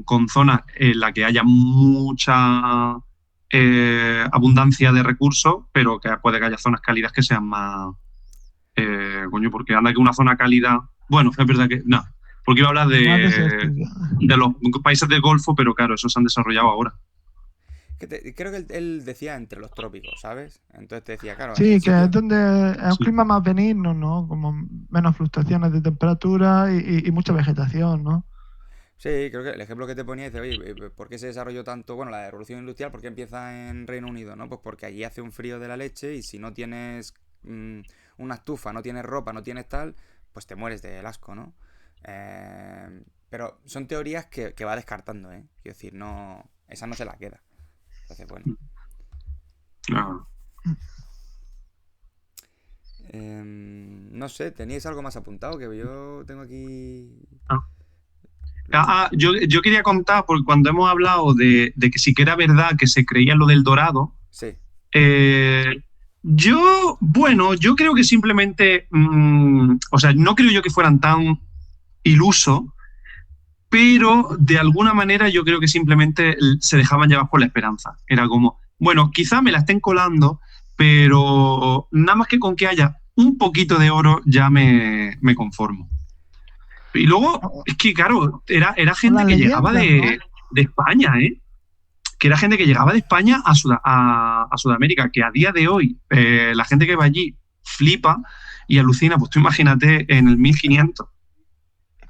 con zonas en la que haya mucha abundancia de recursos, pero que puede que haya zonas cálidas que sean más... porque anda que una zona cálida... Bueno, es verdad que... No, porque iba a hablar de los países del Golfo, pero claro, esos se han desarrollado ahora. Creo que él decía entre los trópicos, ¿sabes? Entonces te decía, claro. Sí, que es donde es un clima más benigno, ¿no? Como menos fluctuaciones de temperatura y mucha vegetación, ¿no? Sí, creo que el ejemplo que te ponía dice, oye, ¿por qué se desarrolló tanto? Bueno, la revolución industrial, ¿por qué empieza en Reino Unido, no? Pues porque allí hace un frío de la leche y si no tienes una estufa, no tienes ropa, no tienes tal, pues te mueres del asco, ¿no? Pero son teorías que va descartando, ¿eh? Quiero decir, no, esa no se la queda. Entonces, bueno. Claro. No sé, ¿teníais algo más apuntado? Que yo tengo aquí... Yo quería contar, porque cuando hemos hablado de que sí que era verdad que se creía lo del dorado, Sí. yo creo que simplemente, o sea, no creo yo que fueran tan ilusos, pero de alguna manera yo creo que simplemente se dejaban llevar por la esperanza. Era como, bueno, quizá me la estén colando, pero nada más que con que haya un poquito de oro ya me conformo. Y luego, es que claro, era Son gente las que llegaba leyendas, ¿no? de España, ¿eh? Que era gente que llegaba de España a Sudamérica, que a día de hoy la gente que va allí flipa y alucina. Pues tú imagínate en el 1500.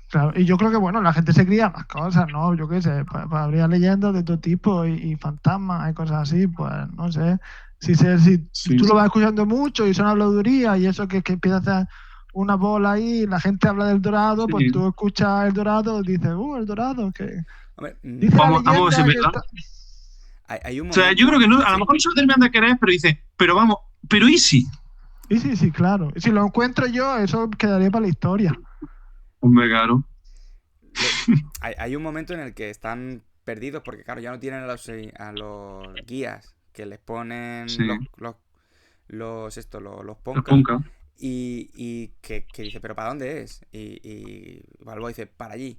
Claro, y yo creo que, bueno, la gente se cría más cosas, ¿no? Yo qué sé, pues habría leyendas de todo tipo y fantasmas y cosas así, pues no sé. Si Sí, tú lo sí. vas escuchando mucho y son habladurías y eso que empieza a hacer una bola ahí y la gente habla del dorado, pues Sí. tú escuchas el dorado y dices, el dorado, que Hombre, dice la Vamos a leyenda ver, que ¿verdad? está... hay un O sea, yo momento... creo que no, a lo Sí. mejor no se lo terminan de querer, pero dice, pero vamos, pero ¿y si? Y sí, claro. Y si lo encuentro yo, eso quedaría para la historia. Hombre, claro. lo- hay un momento en el que están perdidos porque, claro, ya no tienen a los guías que les ponen Sí, los la ponca ponca. y que dice, ¿pero para dónde es? Y Balboa dice, para allí.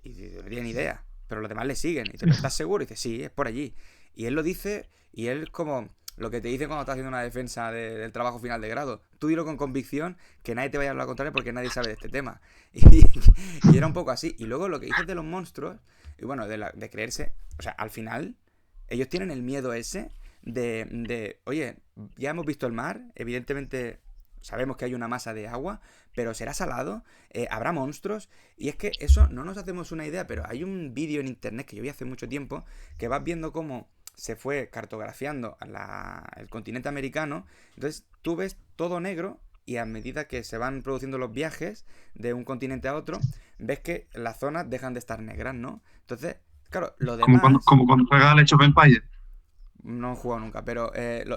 Y dice, no tiene ni idea. Pero los demás le siguen. Y dice, ¿pero estás seguro? Y dice, sí, es por allí. Y él lo dice y él como lo que te dice cuando estás haciendo una defensa del trabajo final de grado. Tú dilo con convicción, que nadie te vaya a hablar lo contrario porque nadie sabe de este tema. Y era un poco así. Y luego lo que dices de los monstruos, y bueno, de creerse, o sea, al final, ellos tienen el miedo ese oye, ya hemos visto el mar, evidentemente sabemos que hay una masa de agua, pero será salado, habrá monstruos, y es que eso no nos hacemos una idea, pero hay un vídeo en internet que yo vi hace mucho tiempo, que vas viendo cómo se fue cartografiando el continente americano, entonces tú ves todo negro y a medida que se van produciendo los viajes de un continente a otro, ves que las zonas dejan de estar negras, ¿no? Entonces, claro, lo demás Como cuando juega al Age of Empires. no he jugado nunca, pero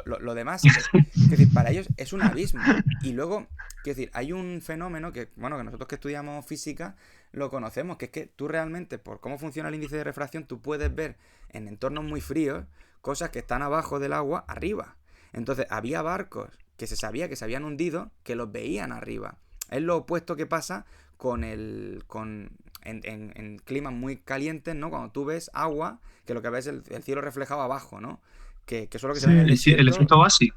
lo demás, quiero decir, para ellos es un abismo. Y luego, quiero decir, hay un fenómeno que, bueno, que nosotros que estudiamos física lo conocemos, que es que tú realmente, por cómo funciona el índice de refracción, tú puedes ver en entornos muy fríos cosas que están abajo del agua, arriba. Entonces, había barcos que se sabía que se habían hundido, que los veían arriba. Es lo opuesto que pasa en climas muy calientes, ¿no? Cuando tú ves agua, que lo que ves es el cielo reflejado abajo, ¿no? Que eso es lo que se ve en el Sí, El desierto. efecto Oasis.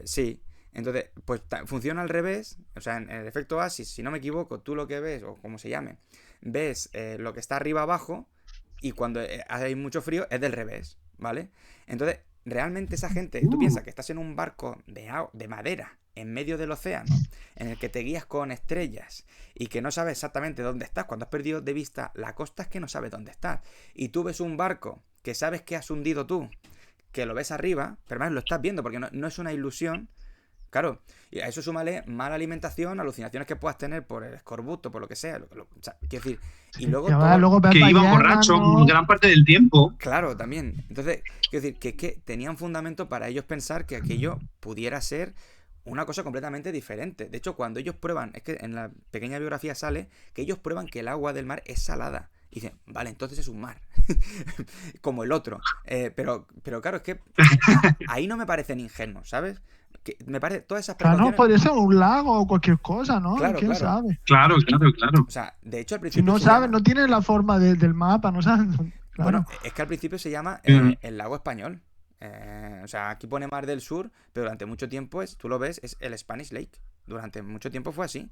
Sí. Entonces, pues funciona al revés. O sea, en el efecto Oasis, si no me equivoco, tú lo que ves, o como se llame, ves lo que está arriba abajo, y cuando hay mucho frío es del revés, ¿vale? Entonces, realmente esa gente, tú piensas que estás en un barco de madera en medio del océano, en el que te guías con estrellas y que no sabes exactamente dónde estás. Cuando has perdido de vista la costa es que no sabes dónde estás. Y tú ves un barco que sabes que has hundido tú, que lo ves arriba, pero además lo estás viendo porque no es una ilusión. Claro, y a eso súmale mala alimentación, alucinaciones que puedas tener por el escorbuto, por lo que sea. O sea, quiero decir, y sí. Y luego ahora todo, luego ves Que iban ballenas, borrachos ¿no? gran parte del tiempo. claro, también. Entonces, quiero decir, que tenían fundamento para ellos pensar que aquello pudiera ser una cosa completamente diferente. De hecho, cuando ellos prueban, es que en la pequeña biografía sale que ellos prueban que el agua del mar es salada. Y dicen, vale, entonces es un mar. Como el otro. Pero claro, es que ahí no me parecen ingenuos, ¿sabes? Que me parece todas esas Claro, no, precauciones. podría ser un lago o cualquier cosa, ¿no? Claro, ¿Quién claro. sabe? Claro, claro, claro. O sea, de hecho al Si principio no se saben, llama. no tienen la forma del mapa, no saben. Bueno, Claro. es que al principio se llama Mm. el lago español. O sea, aquí pone Mar del Sur, pero durante mucho tiempo tú lo ves, es el Spanish Lake. Durante mucho tiempo fue así.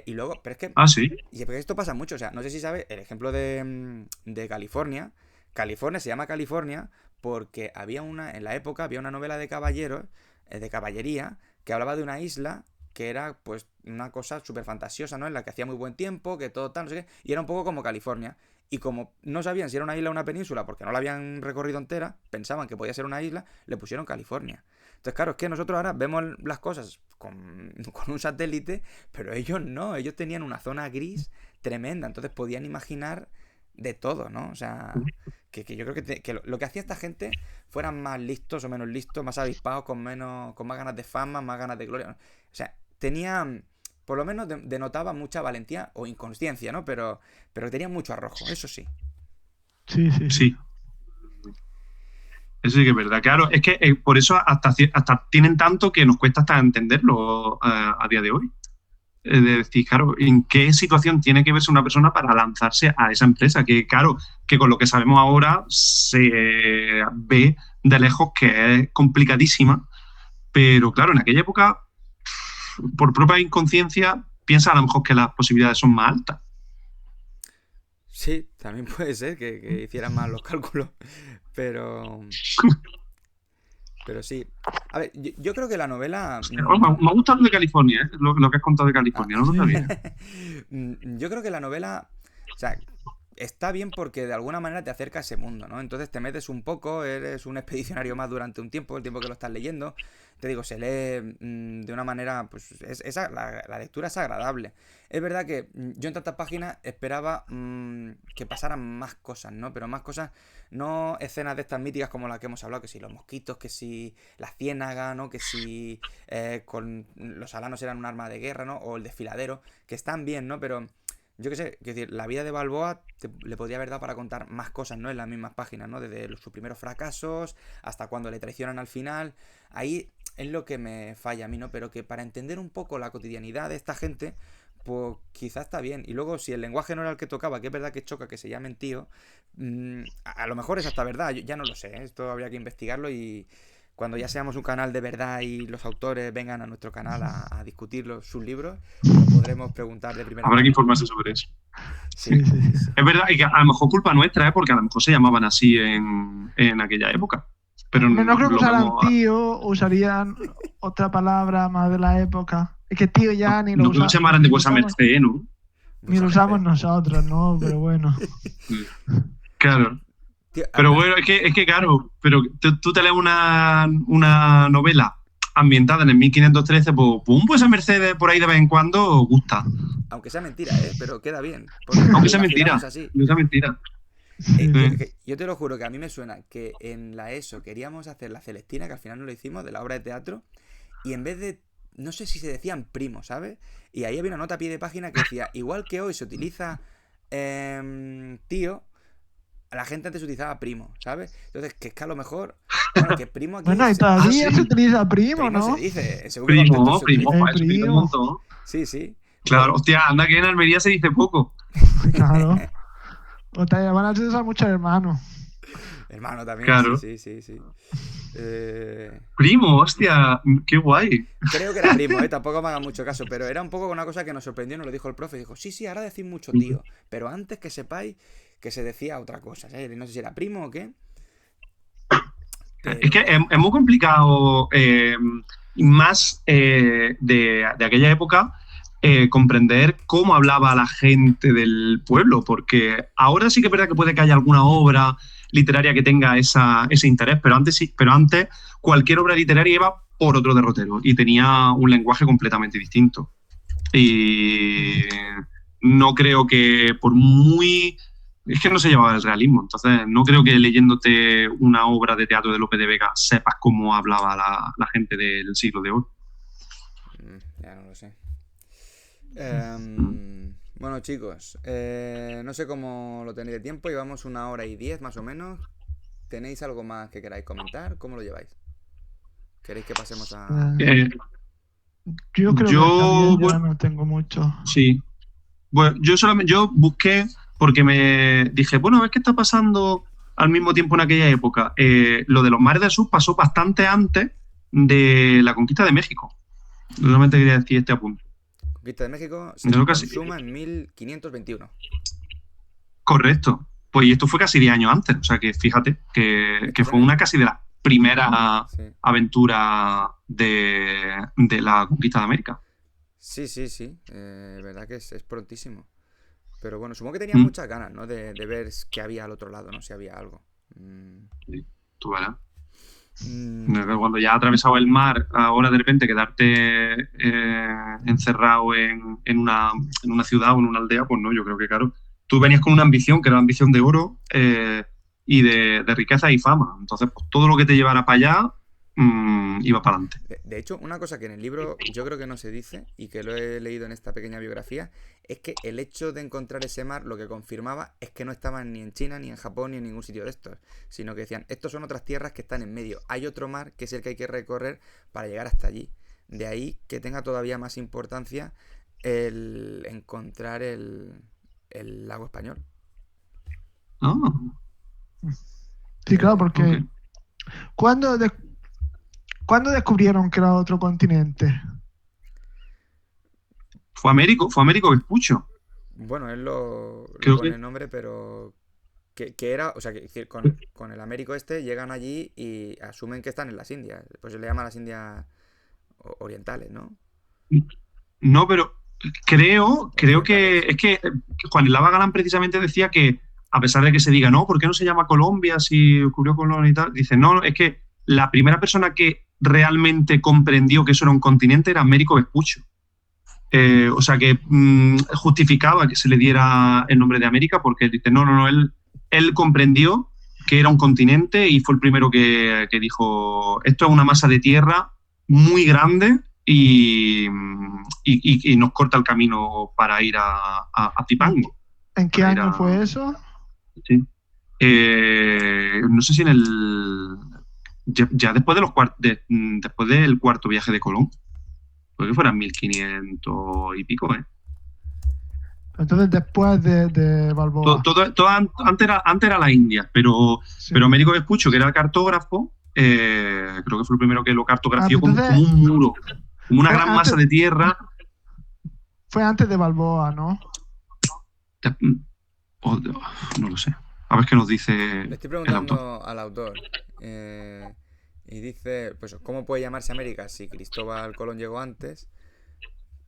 Y luego, pero es que, Ah, sí. y es que esto pasa mucho. O sea, no sé si sabes el ejemplo de California. California se llama California porque en la época había una novela de caballeros, de caballería, que hablaba de una isla que era pues una cosa súper fantasiosa, ¿no? En la que hacía muy buen tiempo, que todo tal, no sé qué, y era un poco como California. Y como no sabían si era una isla o una península, porque no la habían recorrido entera, pensaban que podía ser una isla, le pusieron California. Entonces, claro, es que nosotros ahora vemos las cosas con un satélite, pero ellos no, ellos tenían una zona gris tremenda, entonces podían imaginar de todo, ¿no? O sea, que yo creo que lo que hacía esta gente fueran más listos o menos listos, más avispados, con más ganas de fama, más ganas de gloria. O sea, tenían, por lo menos denotaba mucha valentía o inconsciencia, ¿no? Pero tenían mucho arrojo, eso sí. Sí, sí, sí. Sí, eso sí que es verdad. Claro, es que por eso hasta tienen tanto que nos cuesta hasta entenderlo a día de hoy. De decir, claro, ¿en qué situación tiene que verse una persona para lanzarse a esa empresa? Que claro, que con lo que sabemos ahora se ve de lejos que es complicadísima, pero claro, en aquella época, por propia inconsciencia, piensa a lo mejor que las posibilidades son más altas. Sí, también puede ser que hicieran mal los cálculos, pero sí. A ver, yo creo que la novela... Me gusta lo de California, ¿eh? Lo que has contado de California, no lo sabía. Yo creo que la novela, o sea, está bien porque de alguna manera te acerca a ese mundo, ¿no? Entonces te metes un poco, eres un expedicionario más durante un tiempo, el tiempo que lo estás leyendo. Te digo, se lee de una manera, pues la lectura es agradable. Es verdad que yo en tantas páginas esperaba que pasaran más cosas, ¿no? Pero más cosas, no escenas de estas míticas como las que hemos hablado, que si los mosquitos, que si la ciénaga, ¿no? Que si con los alanos eran un arma de guerra, ¿no? O el desfiladero, que están bien, ¿no? Pero yo qué sé, quiero decir, la vida de Balboa le podría haber dado para contar más cosas, ¿no? En las mismas páginas, ¿no? Desde sus primeros fracasos hasta cuando le traicionan al final. Ahí es lo que me falla a mí, ¿no? Pero que para entender un poco la cotidianidad de esta gente, pues quizás está bien. Y luego, si el lenguaje no era el que tocaba, que es verdad que choca que se llamen tío, a lo mejor es hasta verdad, yo ya no lo sé, ¿eh? Esto habría que investigarlo y cuando ya seamos un canal de verdad y los autores vengan a nuestro canal a discutir sus libros, lo podremos preguntar de primera Habrá mano. que informarse sobre eso. Sí. Es verdad, y que a lo mejor culpa nuestra, ¿eh? Porque a lo mejor se llamaban así en aquella época. Pero No creo que lo usaran vemos- tío, usarían otra palabra más de la época. Es que tío ya ni lo no creo que usamos. se llamaran de vuesa merced, ¿no? Ni lo usamos nosotros, ¿no? Pero bueno. Claro. Tío, Pero bueno, es que claro, pero tú te lees una novela ambientada en el 1513, pues un vuesa merced por ahí de vez en cuando gusta. aunque sea mentira, pero queda bien. Aunque sea mentira. Así. Aunque sea mentira. Yo te lo juro que a mí me suena que en la ESO queríamos hacer la Celestina, que al final no lo hicimos, de la obra de teatro, y en vez de, no sé si se decían primos, ¿sabes? Y ahí había una nota a pie de página que decía, igual que hoy se utiliza tío, la gente antes utilizaba primo, ¿sabes? Entonces, que es que a lo mejor, bueno, que primo aquí... Bueno, y todavía se utiliza primo, ¿no? Se dice, según qué contexto se utiliza. Para eso se utiliza un montón. Sí. Claro, hostia, anda que en Almería se dice poco. Claro. O te van a usar mucho hermano. Hermano también, claro. Sí. Primo, hostia, qué guay. Creo que era primo, tampoco me hagan mucho caso, pero era un poco una cosa que nos sorprendió, nos lo dijo el profe, dijo, sí, ahora decís mucho tío, pero antes que sepáis que se decía otra cosa, ¿sabes? No sé si era primo o qué. Pero... Es que es muy complicado, más de aquella época, comprender cómo hablaba la gente del pueblo, porque ahora sí que es verdad que puede que haya alguna obra literaria que tenga ese interés, pero antes sí, antes cualquier obra literaria iba por otro derrotero y tenía un lenguaje completamente distinto. Y no creo que por muy... Es que no se llevaba el realismo, entonces no creo que leyéndote una obra de teatro de Lope de Vega sepas cómo hablaba la gente del siglo de hoy. Ya no lo sé. Bueno, chicos, no sé cómo lo tenéis de tiempo, llevamos 1h10 más o menos. ¿Tenéis algo más que queráis comentar? ¿Cómo lo lleváis? ¿Queréis que pasemos a...? Yo creo que también ya no tengo mucho. Sí. Bueno, yo busqué porque me dije, bueno, a ver qué está pasando al mismo tiempo en aquella época. Lo de los mares del sur pasó bastante antes de la conquista de México. Realmente quería decir este apunte. Conquista de México se consuma en 1521. Correcto. Pues y esto fue casi 10 años antes. O sea que fíjate que fue una casi de las primeras aventuras de la conquista de América. Sí, sí, sí. Verdad que es prontísimo. Pero bueno, supongo que tenía muchas ganas, ¿no? De ver qué había al otro lado, ¿no? Si había algo. Mm, Sí, tú verás. mm, Cuando ya has atravesado el mar, ahora de repente quedarte encerrado en una ciudad o en una aldea, pues no, yo creo que claro. Tú venías con una ambición, que era la ambición de oro y de riqueza y fama. Entonces, pues todo lo que te llevara para allá iba para adelante. de hecho, una cosa que en el libro yo creo que no se dice y que lo he leído en esta pequeña biografía es que el hecho de encontrar ese mar lo que confirmaba es que no estaban ni en China, ni en Japón, ni en ningún sitio de estos, sino que decían, estos son otras tierras que están en medio. Hay otro mar que es el que hay que recorrer para llegar hasta allí. De ahí que tenga todavía más importancia el encontrar el lago español. Ah, Sí, claro, porque ok. ¿cuándo, ¿cuándo descubrieron que era otro continente? Fue Américo Vespuccio. Bueno, él lo Creo pone que el nombre, pero que era, o sea, que decir, con el Américo este llegan allí y asumen que están en las Indias. Pues se le llama las Indias orientales, ¿no? no, pero creo que Occidentales. es que Juan Eslava Galán precisamente decía que, a pesar de que se diga, no, ¿por qué no se llama Colombia si ocurrió Colón y tal? Dice, no, es que la primera persona que realmente comprendió que eso era un continente era Américo Vespuccio. O sea que justificaba que se le diera el nombre de América porque dice, no, él comprendió que era un continente y fue el primero que dijo, esto es una masa de tierra muy grande y nos corta el camino para ir a Zipango. ¿En qué Para ir año fue eso? sí. No sé si en el... Ya después, después del cuarto viaje de Colón, puede que fueran 1500 y pico, ¿eh? Entonces después de Balboa. Antes era la India, Sí. pero Américo Vespuccio, que era el cartógrafo, creo que fue el primero que lo cartografió pues como un muro, como una fue gran masa de tierra. Fue antes de Balboa, ¿no? No lo sé. A ver qué nos dice Le estoy el autor. preguntando al autor. Y dice, pues, ¿cómo puede llamarse América si Cristóbal Colón llegó antes?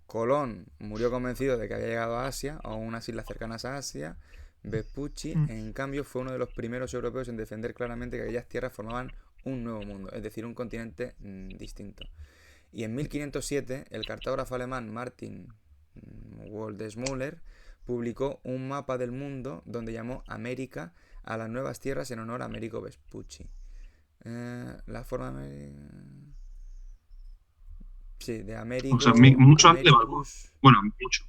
Colón murió convencido de que había llegado a Asia o a unas islas cercanas a Asia. Vespucci, en cambio, fue uno de los primeros europeos en defender claramente que aquellas tierras formaban un nuevo mundo, es decir, un continente distinto. Y en 1507, el cartógrafo alemán Martin Waldseemüller publicó un mapa del mundo donde llamó América a las nuevas tierras en honor a Américo Vespucci. La forma sí, de Américo. O sea, mucho antes de Balboa. Americus. Bueno, mucho.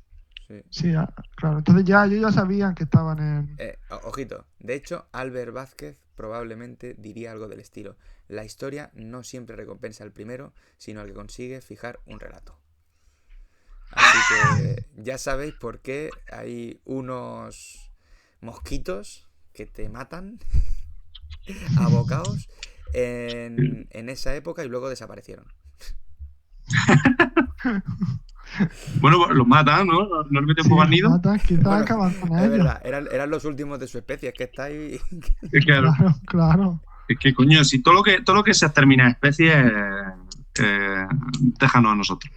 Sí, claro. Entonces ellos ya sabían que estaban en... Ojito, de hecho, Albert Vázquez probablemente diría algo del estilo. La historia no siempre recompensa al primero, sino al que consigue fijar un relato. Así que ya sabéis por qué hay unos mosquitos que te matan a bocaos en esa época y luego desaparecieron. Bueno, pues los matan, ¿no? No le meten fuego al nido. Quizás Bueno, acaban con es ellos. verdad, eran los últimos de su especie, es que está ahí. Claro. Es que, coño, si todo lo que se termina en especies, déjanos a nosotros.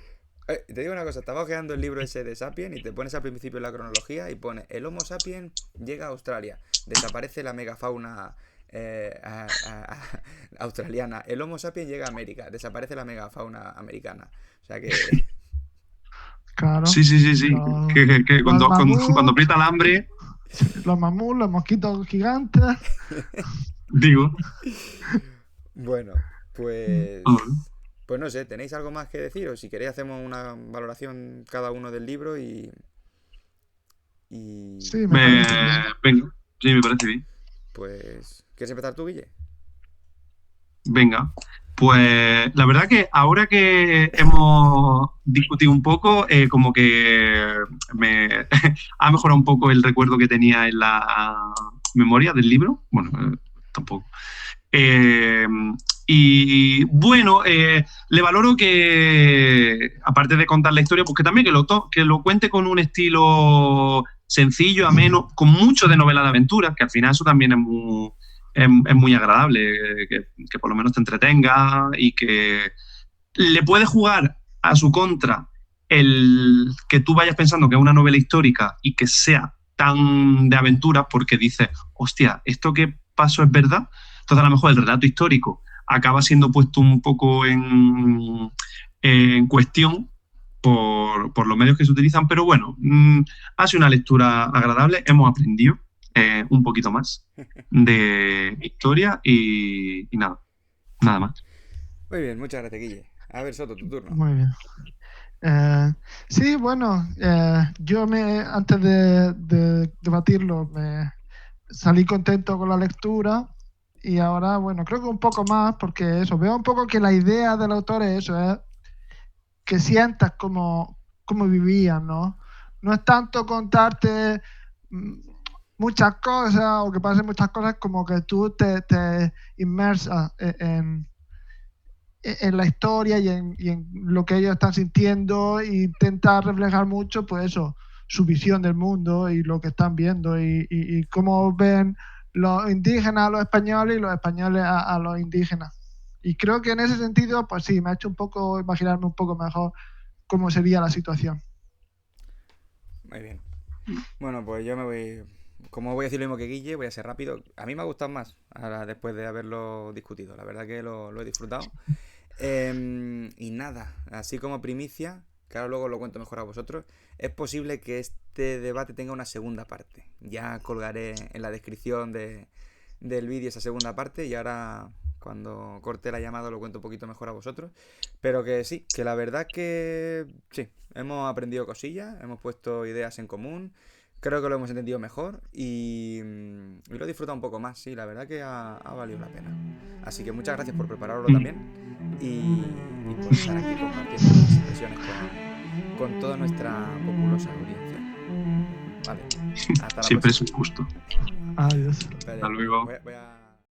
Te digo una cosa, estaba ojeando el libro ese de Sapien y te pones al principio en la cronología y pone el Homo Sapien llega a Australia, desaparece la megafauna australiana, el Homo Sapien llega a América, desaparece la megafauna americana. O sea que... Claro. Sí. Claro. Que cuando aprieta el hambre... Los mamuts, los mosquitos gigantes. Digo. Bueno, pues... Pues no sé, ¿tenéis algo más que decir? O si queréis hacemos una valoración cada uno del libro y... Sí, me parece bien. Venga, sí, me parece bien. Pues... ¿Quieres empezar tú, Guille? Venga. Pues la verdad que ahora que hemos discutido un poco, como que me ha mejorado un poco el recuerdo que tenía en la memoria del libro. Bueno, tampoco. Y bueno, le valoro que, aparte de contar la historia, pues que también que lo cuente con un estilo sencillo, ameno, con mucho de novela de aventuras, que al final eso también es muy agradable, que por lo menos te entretenga y que le puede jugar a su contra el que tú vayas pensando que es una novela histórica y que sea tan de aventuras porque dices, hostia, ¿esto que pasó es verdad? Entonces a lo mejor el relato histórico acaba siendo puesto un poco en cuestión por los medios que se utilizan, pero bueno, ha sido una lectura agradable, hemos aprendido un poquito más de historia y nada, nada más. Muy bien, muchas gracias, Guille. A ver, Soto, tu turno. Muy bien. Sí, bueno, antes de debatirlo, me salí contento con la lectura y ahora, bueno, creo que un poco más, porque eso, veo un poco que la idea del autor es eso, es que sientas cómo vivían, ¿no? No es tanto contarte muchas cosas o que pasen muchas cosas como que tú te inmersas en la historia y en lo que ellos están sintiendo e intenta reflejar mucho, pues eso, su visión del mundo y lo que están viendo y cómo ven los indígenas a los españoles y los españoles a los indígenas. Y creo que en ese sentido, pues sí, me ha hecho un poco imaginarme un poco mejor cómo sería la situación. Muy bien. Bueno, pues yo me voy. Como voy a decir lo mismo que Guille, voy a ser rápido. A mí me ha gustado más ahora después de haberlo discutido. La verdad que lo he disfrutado. Y nada, así como primicia, que ahora luego lo cuento mejor a vosotros, es posible que este debate tenga una segunda parte. Ya colgaré en la descripción del vídeo esa segunda parte y ahora cuando corte la llamada lo cuento un poquito mejor a vosotros. Pero que sí, que la verdad que sí, hemos aprendido cosillas, hemos puesto ideas en común. Creo que lo hemos entendido mejor y lo he disfrutado un poco más, sí, la verdad que ha valido la pena. Así que muchas gracias por prepararlo también y por estar aquí compartiendo nuestras impresiones con toda nuestra populosa audiencia. Vale, hasta la Siempre es próxima. un gusto. Adiós. Espera, Hasta luego. voy a